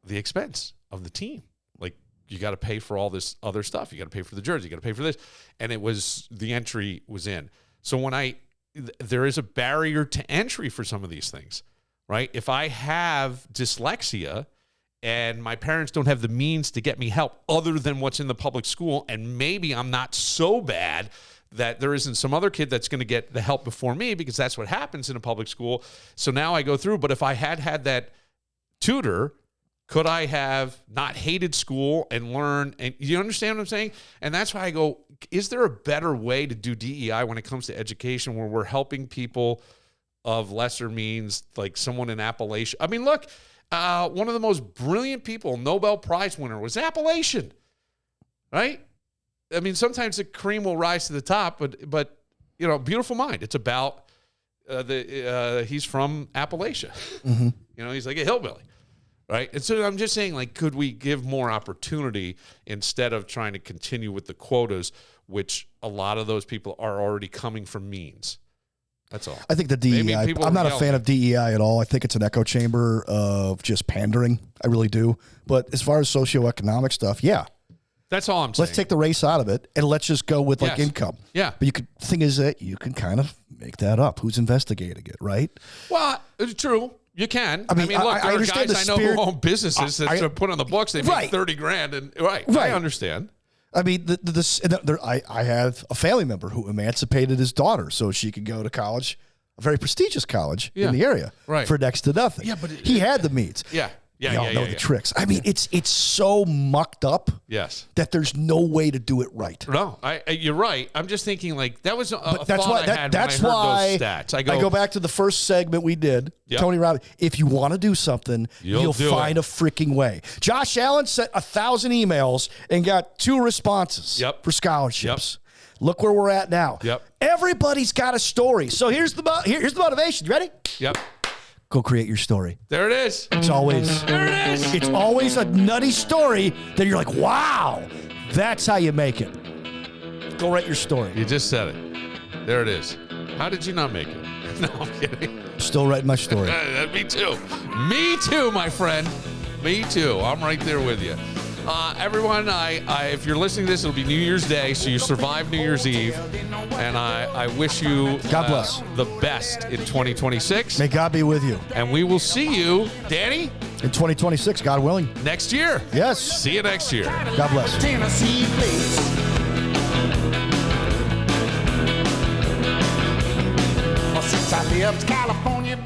the expense of the team. Like, you got to pay for all this other stuff. You got to pay for the jersey. You got to pay for this." And it was, the entry was in. So there is a barrier to entry for some of these things, right? If I have dyslexia and my parents don't have the means to get me help other than what's in the public school, and maybe I'm not so bad that there isn't some other kid that's going to get the help before me, because that's what happens in a public school. So now I go through, but if I had that tutor, could I have not hated school and learn? And you understand what I'm saying? And that's why I go, is there a better way to do DEI when it comes to education, where we're helping people of lesser means, like someone in Appalachia? I mean, look, one of the most brilliant people, Nobel Prize winner, was Appalachian, right? I mean, sometimes the cream will rise to the top, but you know, beautiful mind. It's about he's from Appalachia. Mm-hmm. You know, he's like a hillbilly. Right. And so I'm just saying, like, could we give more opportunity instead of trying to continue with the quotas, which a lot of those people are already coming from means? That's all. I think the DEI, I'm not a fan of DEI at all. I think it's an echo chamber of just pandering. I really do. But as far as socioeconomic stuff, yeah. That's all I'm saying. Let's take the race out of it and let's just go with like income. Yeah. But the thing is that you can kind of make that up. Who's investigating it, right? Well, it's true. You can. I mean, look, there are guys I know who own businesses that put on the books. They make $30,000, and right. I understand. I mean, I have a family member who emancipated his daughter so she could go to college, a very prestigious college in the area, for next to nothing. Yeah, but he had the means. Yeah. Yeah, Y'all know the tricks. I mean, it's so mucked up. Yes. That there's no way to do it right. No, you're right. I'm just thinking like that was a But thought I had that's when I heard why those stats. I go back to the first segment we did. Yep. Tony Robbins. If you want to do something, you'll find a freaking way. Josh Allen sent 1,000 emails and got 2 responses for scholarships. Yep. Look where we're at now. Yep. Everybody's got a story. So here's the motivation. You ready? Yep. Go create your story. There it is. It's always there it is. It's always a nutty story that you're like, wow, that's how you make it. Go write your story. You just said it. There it is. How did you not make it? No, I'm kidding. Still writing my story. Me too. Me too, my friend. Me too. I'm right there with you. Everyone, if you're listening to this, it'll be New Year's Day, so you survived New Year's Eve. And I wish you God bless. The best in 2026. May God be with you. And we will see you, Danny, in 2026, God willing. Next year. Yes. See you next year. God bless. Tennessee place. Since I left California.